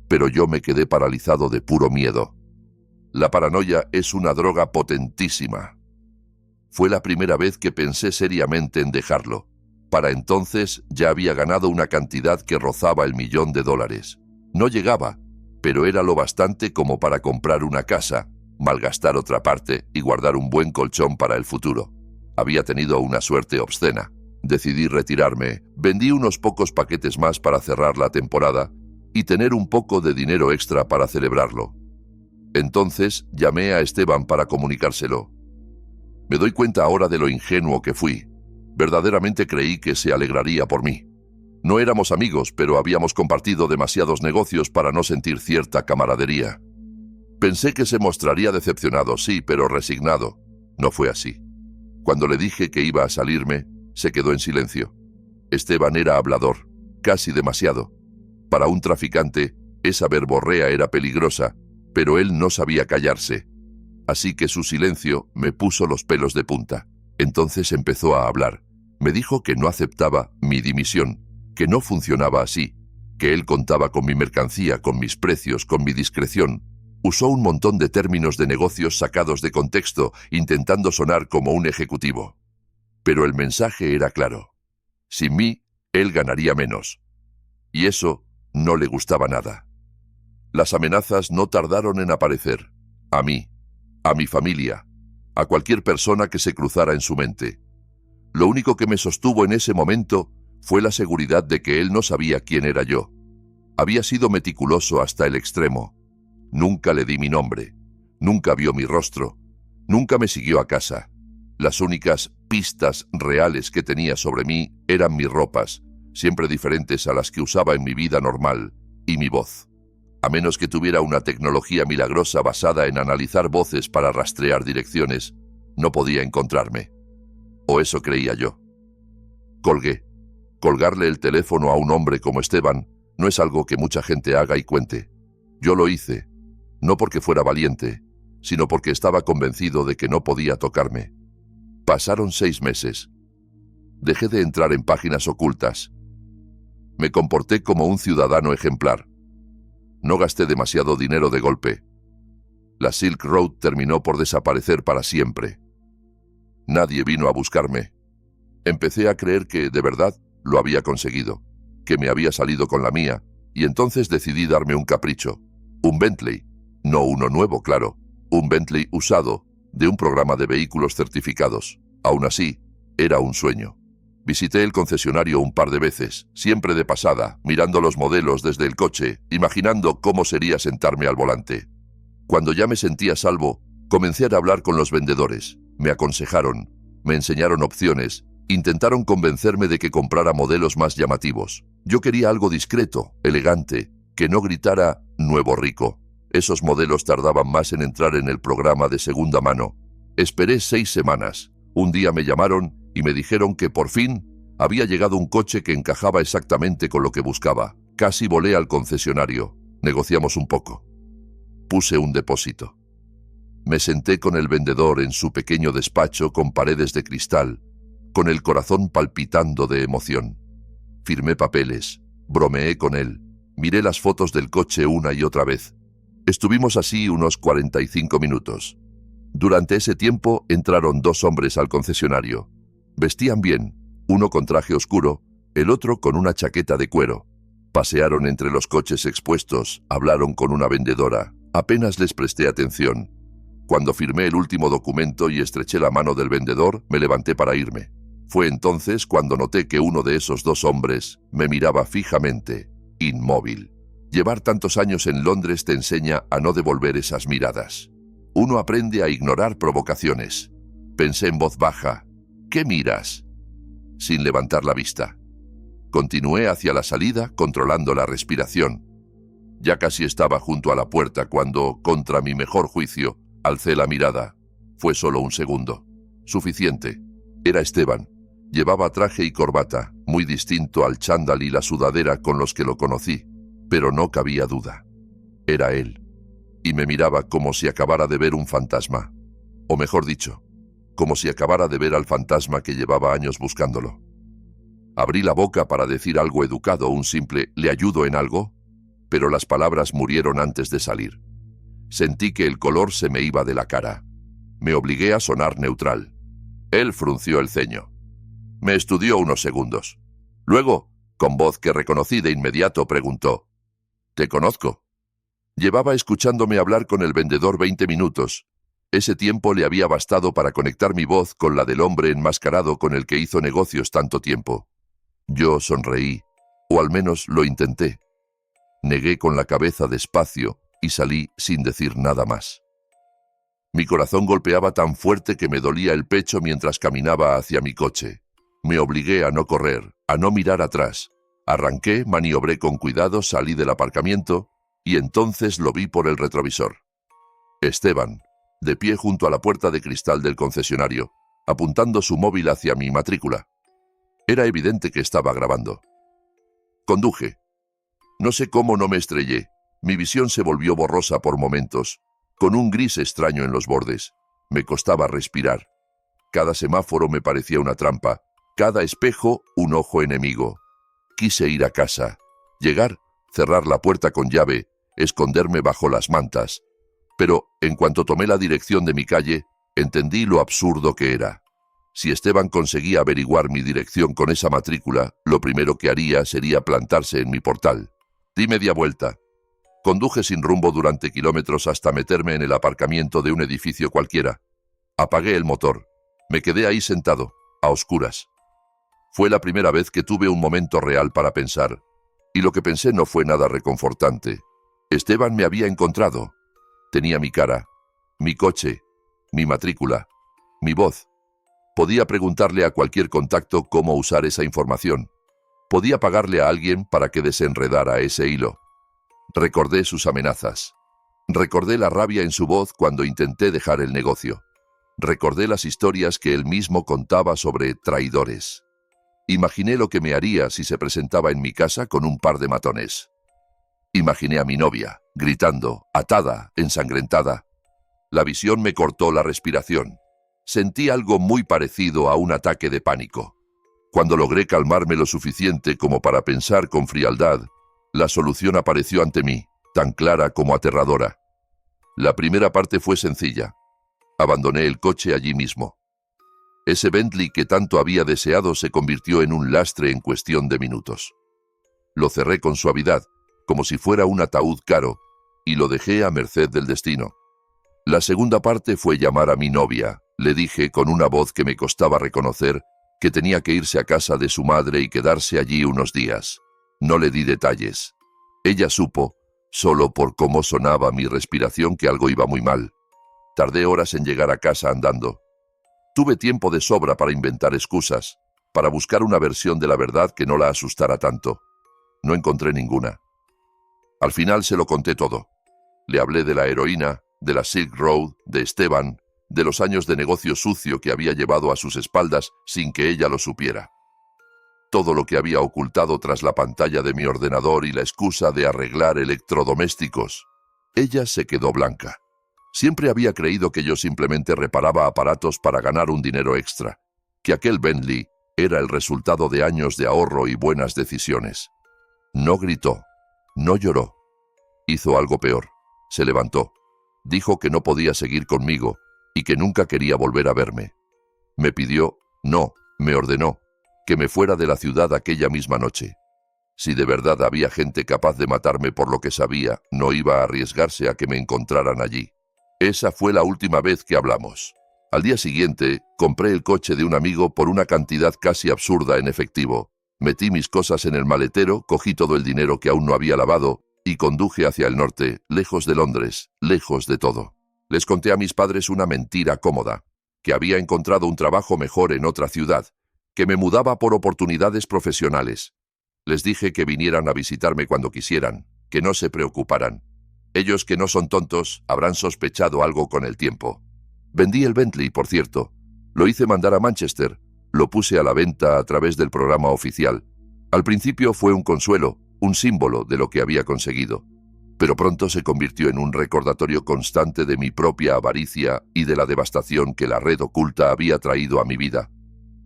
Pero yo me quedé paralizado de puro miedo. La paranoia es una droga potentísima. Fue la primera vez que pensé seriamente en dejarlo. Para entonces ya había ganado una cantidad que rozaba el $1.000.000. No llegaba, pero era lo bastante como para comprar una casa, malgastar otra parte y guardar un buen colchón para el futuro. Había tenido una suerte obscena. Decidí retirarme, vendí unos pocos paquetes más para cerrar la temporada y tener un poco de dinero extra para celebrarlo. Entonces llamé a Esteban para comunicárselo. Me doy cuenta ahora de lo ingenuo que fui. Verdaderamente creí que se alegraría por mí. No éramos amigos, pero habíamos compartido demasiados negocios para no sentir cierta camaradería. Pensé que se mostraría decepcionado, sí, pero resignado. No fue así. Cuando le dije que iba a salirme, se quedó en silencio. Esteban era hablador, casi demasiado. Para un traficante, esa verborrea era peligrosa, pero él no sabía callarse. Así que su silencio me puso los pelos de punta. Entonces empezó a hablar. Me dijo que no aceptaba mi dimisión, que no funcionaba así, que él contaba con mi mercancía, con mis precios, con mi discreción. Usó un montón de términos de negocios sacados de contexto, intentando sonar como un ejecutivo. Pero el mensaje era claro. Sin mí, él ganaría menos. Y eso no le gustaba nada. Las amenazas no tardaron en aparecer. A mí, a mi familia, a cualquier persona que se cruzara en su mente. Lo único que me sostuvo en ese momento fue la seguridad de que él no sabía quién era yo. Había sido meticuloso hasta el extremo. Nunca le di mi nombre, nunca vio mi rostro, nunca me siguió a casa. Las únicas pistas reales que tenía sobre mí Eran mis ropas, siempre diferentes a las que usaba en mi vida normal, y mi voz. A menos que tuviera una tecnología milagrosa basada en analizar voces para rastrear direcciones, no podía encontrarme. O eso creía yo. Colgué. Colgarle el teléfono a un hombre como Esteban no es algo que mucha gente haga y cuente. Yo lo hice, no porque fuera valiente, sino porque estaba convencido de que no podía tocarme. Pasaron 6 meses. Dejé de entrar en páginas ocultas. Me comporté como un ciudadano ejemplar. No gasté demasiado dinero de golpe. La Silk Road terminó por desaparecer para siempre. Nadie vino a buscarme. Empecé a creer que, de verdad, lo había conseguido, que me había salido con la mía, y entonces decidí darme un capricho. Un Bentley. No uno nuevo, claro. Un Bentley usado, de un programa de vehículos certificados. Aún así, era un sueño. Visité el concesionario un par de veces, siempre de pasada, mirando los modelos desde el coche, imaginando cómo sería sentarme al volante. Cuando ya me sentía a salvo, comencé a hablar con los vendedores. Me aconsejaron, me enseñaron opciones, intentaron convencerme de que comprara modelos más llamativos. Yo quería algo discreto, elegante, que no gritara «nuevo rico». Esos modelos tardaban más en entrar en el programa de segunda mano. Esperé 6 semanas. Un día me llamaron y me dijeron que por fin había llegado un coche que encajaba exactamente con lo que buscaba. Casi volé al concesionario. Negociamos un poco. Puse un depósito. Me senté con el vendedor en su pequeño despacho con paredes de cristal, con el corazón palpitando de emoción. Firmé papeles, bromeé con él, miré las fotos del coche una y otra vez. Estuvimos así unos 45 minutos. Durante ese tiempo entraron 2 hombres al concesionario. Vestían bien, uno con traje oscuro, el otro con una chaqueta de cuero. Pasearon entre los coches expuestos, hablaron con una vendedora. Apenas les presté atención. Cuando firmé el último documento y estreché la mano del vendedor, me levanté para irme. Fue entonces cuando noté que uno de esos 2 hombres me miraba fijamente, inmóvil. Llevar tantos años en Londres te enseña a no devolver esas miradas. Uno aprende a ignorar provocaciones. Pensé en voz baja. ¿Qué miras? Sin levantar la vista. Continué hacia la salida, controlando la respiración. Ya casi estaba junto a la puerta cuando, contra mi mejor juicio, alcé la mirada. Fue solo un segundo. Suficiente. Era Esteban. Llevaba traje y corbata, muy distinto al chándal y la sudadera con los que lo conocí. Pero no cabía duda. Era él. Y me miraba como si acabara de ver un fantasma. O mejor dicho, como si acabara de ver al fantasma que llevaba años buscándolo. Abrí la boca para decir algo educado, un simple «¿le ayudo en algo?», pero las palabras murieron antes de salir. Sentí que el color se me iba de la cara. Me obligué a sonar neutral. Él frunció el ceño. Me estudió unos segundos. Luego, con voz que reconocí de inmediato, preguntó: «¿Te conozco?». Llevaba escuchándome hablar con el vendedor 20 minutos. Ese tiempo le había bastado para conectar mi voz con la del hombre enmascarado con el que hizo negocios tanto tiempo. Yo sonreí, o al menos lo intenté. Negué con la cabeza despacio y salí sin decir nada más. Mi corazón golpeaba tan fuerte que me dolía el pecho mientras caminaba hacia mi coche. Me obligué a no correr, a no mirar atrás. Arranqué, maniobré con cuidado, salí del aparcamiento y entonces lo vi por el retrovisor. Esteban, de pie junto a la puerta de cristal del concesionario, apuntando su móvil hacia mi matrícula. Era evidente que estaba grabando. Conduje. No sé cómo no me estrellé. Mi visión se volvió borrosa por momentos, con un gris extraño en los bordes. Me costaba respirar. Cada semáforo me parecía una trampa, cada espejo un ojo enemigo. Quise ir a casa, llegar, cerrar la puerta con llave, esconderme bajo las mantas. Pero, en cuanto tomé la dirección de mi calle, entendí lo absurdo que era. Si Esteban conseguía averiguar mi dirección con esa matrícula, lo primero que haría sería plantarse en mi portal. Di media vuelta. Conduje sin rumbo durante kilómetros hasta meterme en el aparcamiento de un edificio cualquiera. Apagué el motor. Me quedé ahí sentado, a oscuras. Fue la primera vez que tuve un momento real para pensar, y lo que pensé no fue nada reconfortante. Esteban me había encontrado. Tenía mi cara, mi coche, mi matrícula, mi voz. Podía preguntarle a cualquier contacto cómo usar esa información. Podía pagarle a alguien para que desenredara ese hilo. Recordé sus amenazas. Recordé la rabia en su voz cuando intenté dejar el negocio. Recordé las historias que él mismo contaba sobre traidores. Imaginé lo que me haría si se presentaba en mi casa con un par de matones. Imaginé a mi novia, gritando, atada, ensangrentada. La visión me cortó la respiración. Sentí algo muy parecido a un ataque de pánico. Cuando logré calmarme lo suficiente como para pensar con frialdad, la solución apareció ante mí, tan clara como aterradora. La primera parte fue sencilla. Abandoné el coche allí mismo. Ese Bentley que tanto había deseado se convirtió en un lastre en cuestión de minutos. Lo cerré con suavidad, como si fuera un ataúd caro, y lo dejé a merced del destino. La segunda parte fue llamar a mi novia. Le dije con una voz que me costaba reconocer que tenía que irse a casa de su madre y quedarse allí unos días. No le di detalles. Ella supo, solo por cómo sonaba mi respiración, que algo iba muy mal. Tardé horas en llegar a casa andando. Tuve tiempo de sobra para inventar excusas, para buscar una versión de la verdad que no la asustara tanto. No encontré ninguna. Al final se lo conté todo. Le hablé de la heroína, de la Silk Road, de Esteban, de los años de negocio sucio que había llevado a sus espaldas sin que ella lo supiera. Todo lo que había ocultado tras la pantalla de mi ordenador y la excusa de arreglar electrodomésticos. Ella se quedó blanca. Siempre había creído que yo simplemente reparaba aparatos para ganar un dinero extra, que aquel Bentley era el resultado de años de ahorro y buenas decisiones. No gritó, no lloró. Hizo algo peor. Se levantó. Dijo que no podía seguir conmigo y que nunca quería volver a verme. Me pidió, no, me ordenó, que me fuera de la ciudad aquella misma noche. Si de verdad había gente capaz de matarme por lo que sabía, no iba a arriesgarse a que me encontraran allí. Esa fue la última vez que hablamos. Al día siguiente, compré el coche de un amigo por una cantidad casi absurda en efectivo. Metí mis cosas en el maletero, cogí todo el dinero que aún no había lavado y conduje hacia el norte, lejos de Londres, lejos de todo. Les conté a mis padres una mentira cómoda, que había encontrado un trabajo mejor en otra ciudad, que me mudaba por oportunidades profesionales. Les dije que vinieran a visitarme cuando quisieran, que no se preocuparan. Ellos, que no son tontos, habrán sospechado algo con el tiempo. Vendí el Bentley, por cierto. Lo hice mandar a Manchester. Lo puse a la venta a través del programa oficial. Al principio fue un consuelo, un símbolo de lo que había conseguido. Pero pronto se convirtió en un recordatorio constante de mi propia avaricia y de la devastación que la red oculta había traído a mi vida.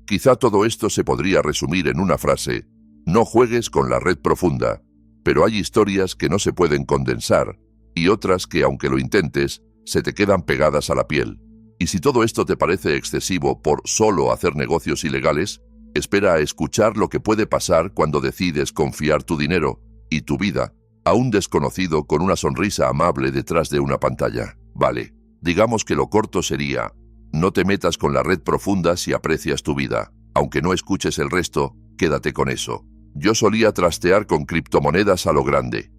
Quizá todo esto se podría resumir en una frase: no juegues con la red profunda, pero hay historias que no se pueden condensar y otras que, aunque lo intentes, se te quedan pegadas a la piel. Y si todo esto te parece excesivo por solo hacer negocios ilegales, espera a escuchar lo que puede pasar cuando decides confiar tu dinero y tu vida a un desconocido con una sonrisa amable detrás de una pantalla. Vale, digamos que lo corto sería: no te metas con la red profunda si aprecias tu vida. Aunque no escuches el resto, quédate con eso. Yo solía trastear con criptomonedas a lo grande.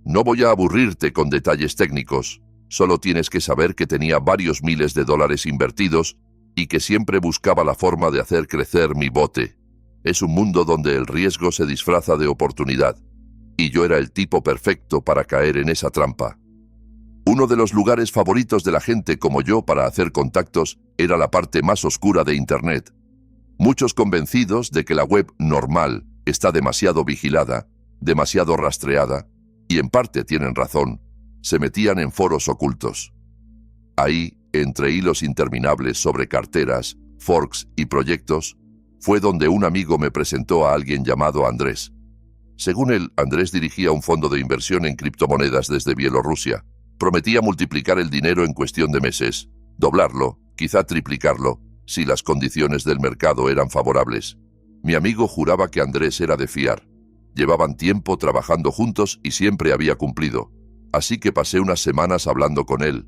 No voy a aburrirte con detalles técnicos. Solo tienes que saber que tenía varios miles de dólares invertidos y que siempre buscaba la forma de hacer crecer mi bote. Es un mundo donde el riesgo se disfraza de oportunidad, y yo era el tipo perfecto para caer en esa trampa. Uno de los lugares favoritos de la gente como yo para hacer contactos era la parte más oscura de Internet. Muchos convencidos de que la web normal está demasiado vigilada, demasiado rastreada, y en parte tienen razón, se metían en foros ocultos. Ahí, entre hilos interminables sobre carteras, forks y proyectos, fue donde un amigo me presentó a alguien llamado Andrés. Según él, Andrés dirigía un fondo de inversión en criptomonedas desde Bielorrusia. Prometía multiplicar el dinero en cuestión de meses, doblarlo, quizá triplicarlo, si las condiciones del mercado eran favorables. Mi amigo juraba que Andrés era de fiar. Llevaban tiempo trabajando juntos y siempre había cumplido. Así que pasé unas semanas hablando con él.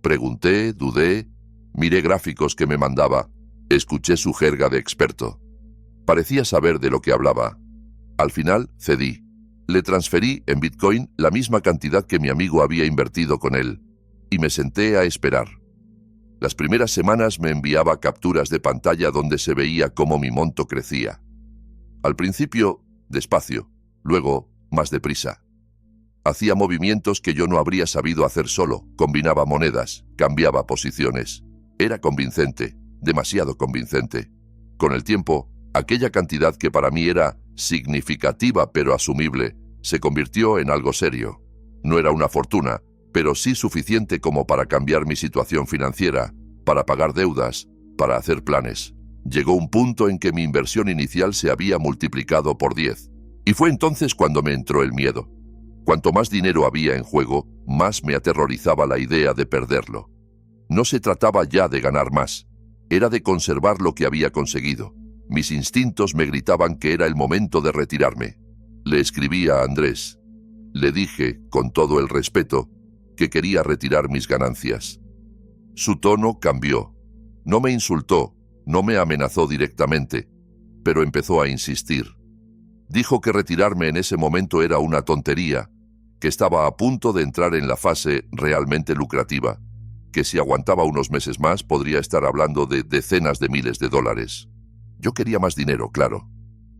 Pregunté, dudé, miré gráficos que me mandaba, escuché su jerga de experto. Parecía saber de lo que hablaba. Al final, cedí. Le transferí en Bitcoin la misma cantidad que mi amigo había invertido con él, y me senté a esperar. Las primeras semanas me enviaba capturas de pantalla donde se veía cómo mi monto crecía. Al principio, despacio, luego, más deprisa. Hacía movimientos que yo no habría sabido hacer solo, combinaba monedas, cambiaba posiciones. Era convincente, demasiado convincente. Con el tiempo, aquella cantidad que para mí era significativa pero asumible, se convirtió en algo serio. No era una fortuna, pero sí suficiente como para cambiar mi situación financiera, para pagar deudas, para hacer planes. Llegó un punto en que mi inversión inicial se había multiplicado por 10. Y fue entonces cuando me entró el miedo. Cuanto más dinero había en juego, más me aterrorizaba la idea de perderlo. No se trataba ya de ganar más, era de conservar lo que había conseguido. Mis instintos me gritaban que era el momento de retirarme. Le escribí a Andrés. Le dije, con todo el respeto, que quería retirar mis ganancias. Su tono cambió. No me insultó, no me amenazó directamente, pero empezó a insistir. Dijo que retirarme en ese momento era una tontería, que estaba a punto de entrar en la fase realmente lucrativa, que si aguantaba unos meses más podría estar hablando de decenas de miles de dólares. Yo quería más dinero, claro,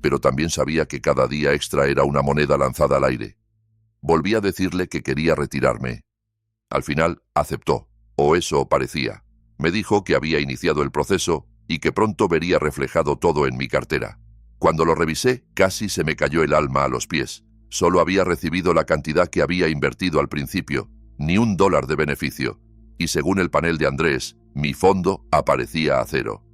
pero también sabía que cada día extra era una moneda lanzada al aire. Volví a decirle que quería retirarme. Al final aceptó, o eso parecía. Me dijo que había iniciado el proceso y que pronto vería reflejado todo en mi cartera. Cuando lo revisé, casi se me cayó el alma a los pies. Solo había recibido la cantidad que había invertido al principio, ni $1 de beneficio, y según el panel de Andrés, mi fondo aparecía a cero.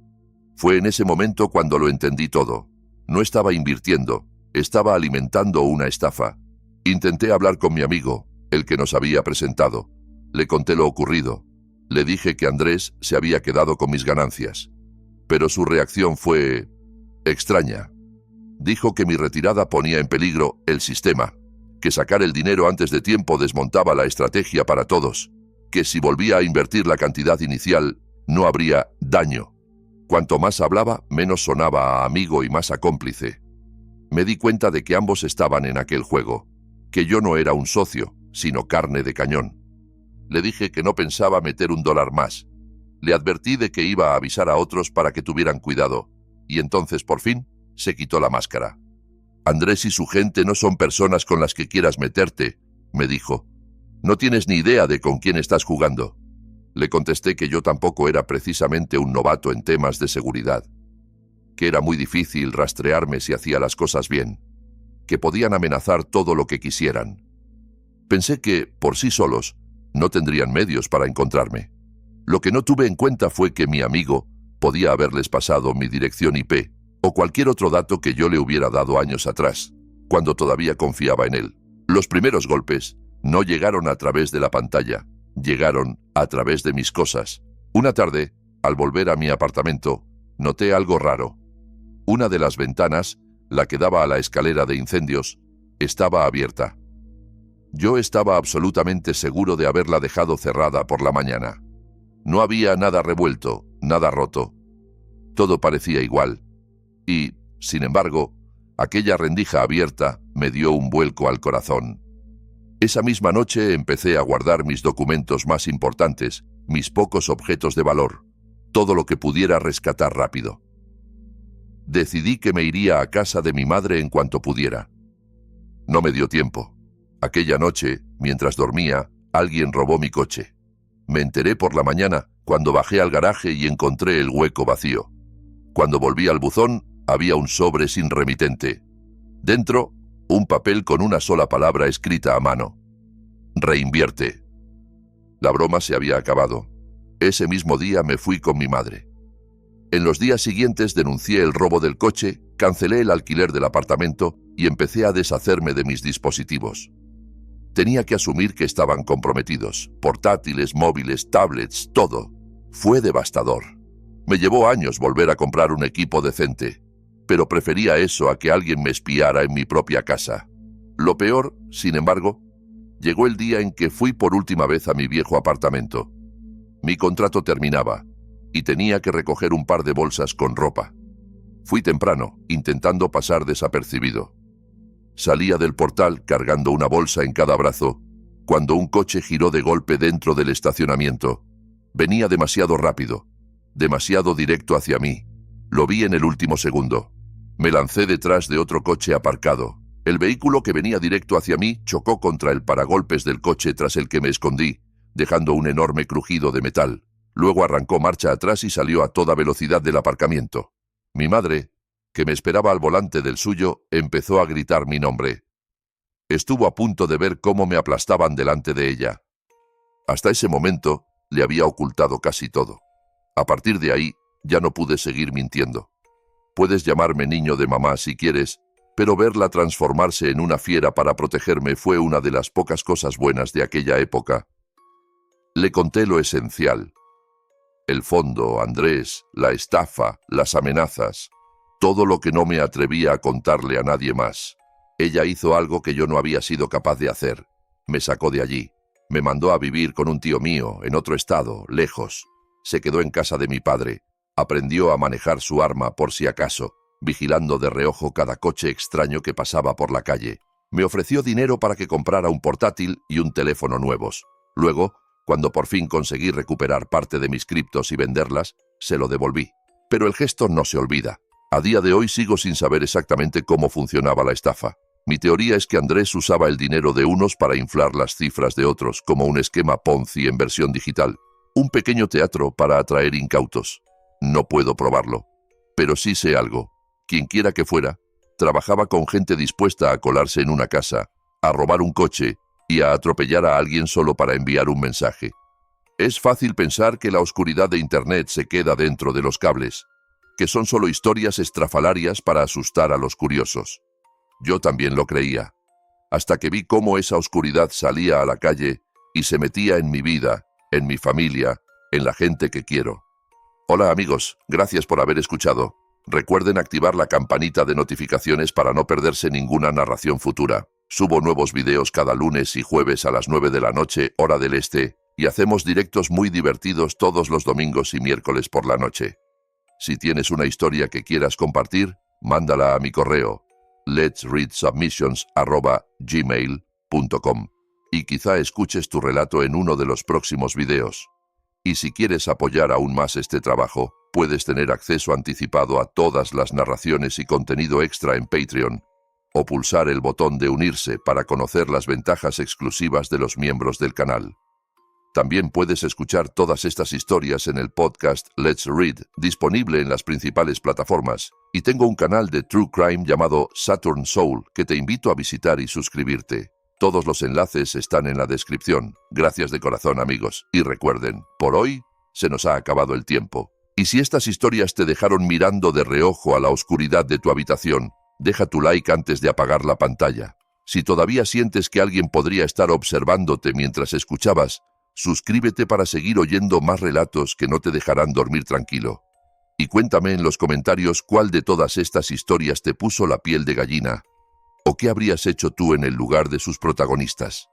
Fue en ese momento cuando lo entendí todo. No estaba invirtiendo, estaba alimentando una estafa. Intenté hablar con mi amigo, el que nos había presentado. Le conté lo ocurrido. Le dije que Andrés se había quedado con mis ganancias. Pero su reacción fue extraña. Dijo que mi retirada ponía en peligro el sistema, que sacar el dinero antes de tiempo desmontaba la estrategia para todos, que si volvía a invertir la cantidad inicial, no habría daño. Cuanto más hablaba, menos sonaba a amigo y más a cómplice. Me di cuenta de que ambos estaban en aquel juego, que yo no era un socio, sino carne de cañón. Le dije que no pensaba meter $1 más. Le advertí de que iba a avisar a otros para que tuvieran cuidado, y entonces, por fin, se quitó la máscara. Andrés y su gente no son personas con las que quieras meterte, me dijo. No tienes ni idea de con quién estás jugando. Le contesté que yo tampoco era precisamente un novato en temas de seguridad, que era muy difícil rastrearme si hacía las cosas bien, que podían amenazar todo lo que quisieran. Pensé que, por sí solos, no tendrían medios para encontrarme. Lo que no tuve en cuenta fue que mi amigo podía haberles pasado mi dirección IP o cualquier otro dato que yo le hubiera dado años atrás, cuando todavía confiaba en él. Los primeros golpes no llegaron a través de la pantalla, llegaron a través de mis cosas. Una tarde, al volver a mi apartamento, noté algo raro. Una de las ventanas, la que daba a la escalera de incendios, estaba abierta. Yo estaba absolutamente seguro de haberla dejado cerrada por la mañana. No había nada revuelto, nada roto. Todo parecía igual. Y, sin embargo, aquella rendija abierta me dio un vuelco al corazón. Esa misma noche empecé a guardar mis documentos más importantes, mis pocos objetos de valor, todo lo que pudiera rescatar rápido. Decidí que me iría a casa de mi madre en cuanto pudiera. No me dio tiempo. Aquella noche, mientras dormía, alguien robó mi coche. Me enteré por la mañana cuando bajé al garaje y encontré el hueco vacío. Cuando volví al buzón, había un sobre sin remitente. Dentro, un papel con una sola palabra escrita a mano. Reinvierte. La broma se había acabado. Ese mismo día me fui con mi madre. En los días siguientes denuncié el robo del coche, cancelé el alquiler del apartamento y empecé a deshacerme de mis dispositivos. Tenía que asumir que estaban comprometidos. Portátiles, móviles, tablets, todo. Fue devastador. Me llevó años volver a comprar un equipo decente, pero prefería eso a que alguien me espiara en mi propia casa. Lo peor, sin embargo, llegó el día en que fui por última vez a mi viejo apartamento. Mi contrato terminaba y tenía que recoger un par de bolsas con ropa. Fui temprano, intentando pasar desapercibido. Salía del portal cargando una bolsa en cada brazo, cuando un coche giró de golpe dentro del estacionamiento. Venía demasiado rápido, demasiado directo hacia mí. Lo vi en el último segundo. Me lancé detrás de otro coche aparcado. El vehículo que venía directo hacia mí chocó contra el paragolpes del coche tras el que me escondí, dejando un enorme crujido de metal. Luego arrancó marcha atrás y salió a toda velocidad del aparcamiento. Mi madre, que me esperaba al volante del suyo, empezó a gritar mi nombre. Estuvo a punto de ver cómo me aplastaban delante de ella. Hasta ese momento le había ocultado casi todo. A partir de ahí, ya no pude seguir mintiendo. Puedes llamarme niño de mamá si quieres, pero verla transformarse en una fiera para protegerme fue una de las pocas cosas buenas de aquella época. Le conté lo esencial. El fondo, Andrés, la estafa, las amenazas, todo lo que no me atrevía a contarle a nadie más. Ella hizo algo que yo no había sido capaz de hacer. Me sacó de allí. Me mandó a vivir con un tío mío, en otro estado, lejos. Se quedó en casa de mi padre. Aprendió a manejar su arma por si acaso, vigilando de reojo cada coche extraño que pasaba por la calle. Me ofreció dinero para que comprara un portátil y un teléfono nuevos. Luego, cuando por fin conseguí recuperar parte de mis criptos y venderlas, se lo devolví. Pero el gesto no se olvida. A día de hoy sigo sin saber exactamente cómo funcionaba la estafa. Mi teoría es que Andrés usaba el dinero de unos para inflar las cifras de otros, como un esquema Ponzi en versión digital. Un pequeño teatro para atraer incautos. No puedo probarlo. Pero sí sé algo. Quien quiera que fuera, trabajaba con gente dispuesta a colarse en una casa, a robar un coche y a atropellar a alguien solo para enviar un mensaje. Es fácil pensar que la oscuridad de Internet se queda dentro de los cables, que son solo historias estrafalarias para asustar a los curiosos. Yo también lo creía, hasta que vi cómo esa oscuridad salía a la calle y se metía en mi vida, en mi familia, en la gente que quiero. Hola amigos, gracias por haber escuchado. Recuerden activar la campanita de notificaciones para no perderse ninguna narración futura. Subo nuevos videos cada lunes y jueves a las 9 de la noche, hora del este, y hacemos directos muy divertidos todos los domingos y miércoles por la noche. Si tienes una historia que quieras compartir, mándala a mi correo letsreadsubmissions@gmail.com y quizá escuches tu relato en uno de los próximos videos. Y si quieres apoyar aún más este trabajo, puedes tener acceso anticipado a todas las narraciones y contenido extra en Patreon, o pulsar el botón de unirse para conocer las ventajas exclusivas de los miembros del canal. También puedes escuchar todas estas historias en el podcast Let's Read, disponible en las principales plataformas, y tengo un canal de True Crime llamado Saturn Soul que te invito a visitar y suscribirte. Todos los enlaces están en la descripción. Gracias de corazón, amigos. Y recuerden, por hoy se nos ha acabado el tiempo. Y si estas historias te dejaron mirando de reojo a la oscuridad de tu habitación, deja tu like antes de apagar la pantalla. Si todavía sientes que alguien podría estar observándote mientras escuchabas, suscríbete para seguir oyendo más relatos que no te dejarán dormir tranquilo. Y cuéntame en los comentarios cuál de todas estas historias te puso la piel de gallina, o qué habrías hecho tú en el lugar de sus protagonistas.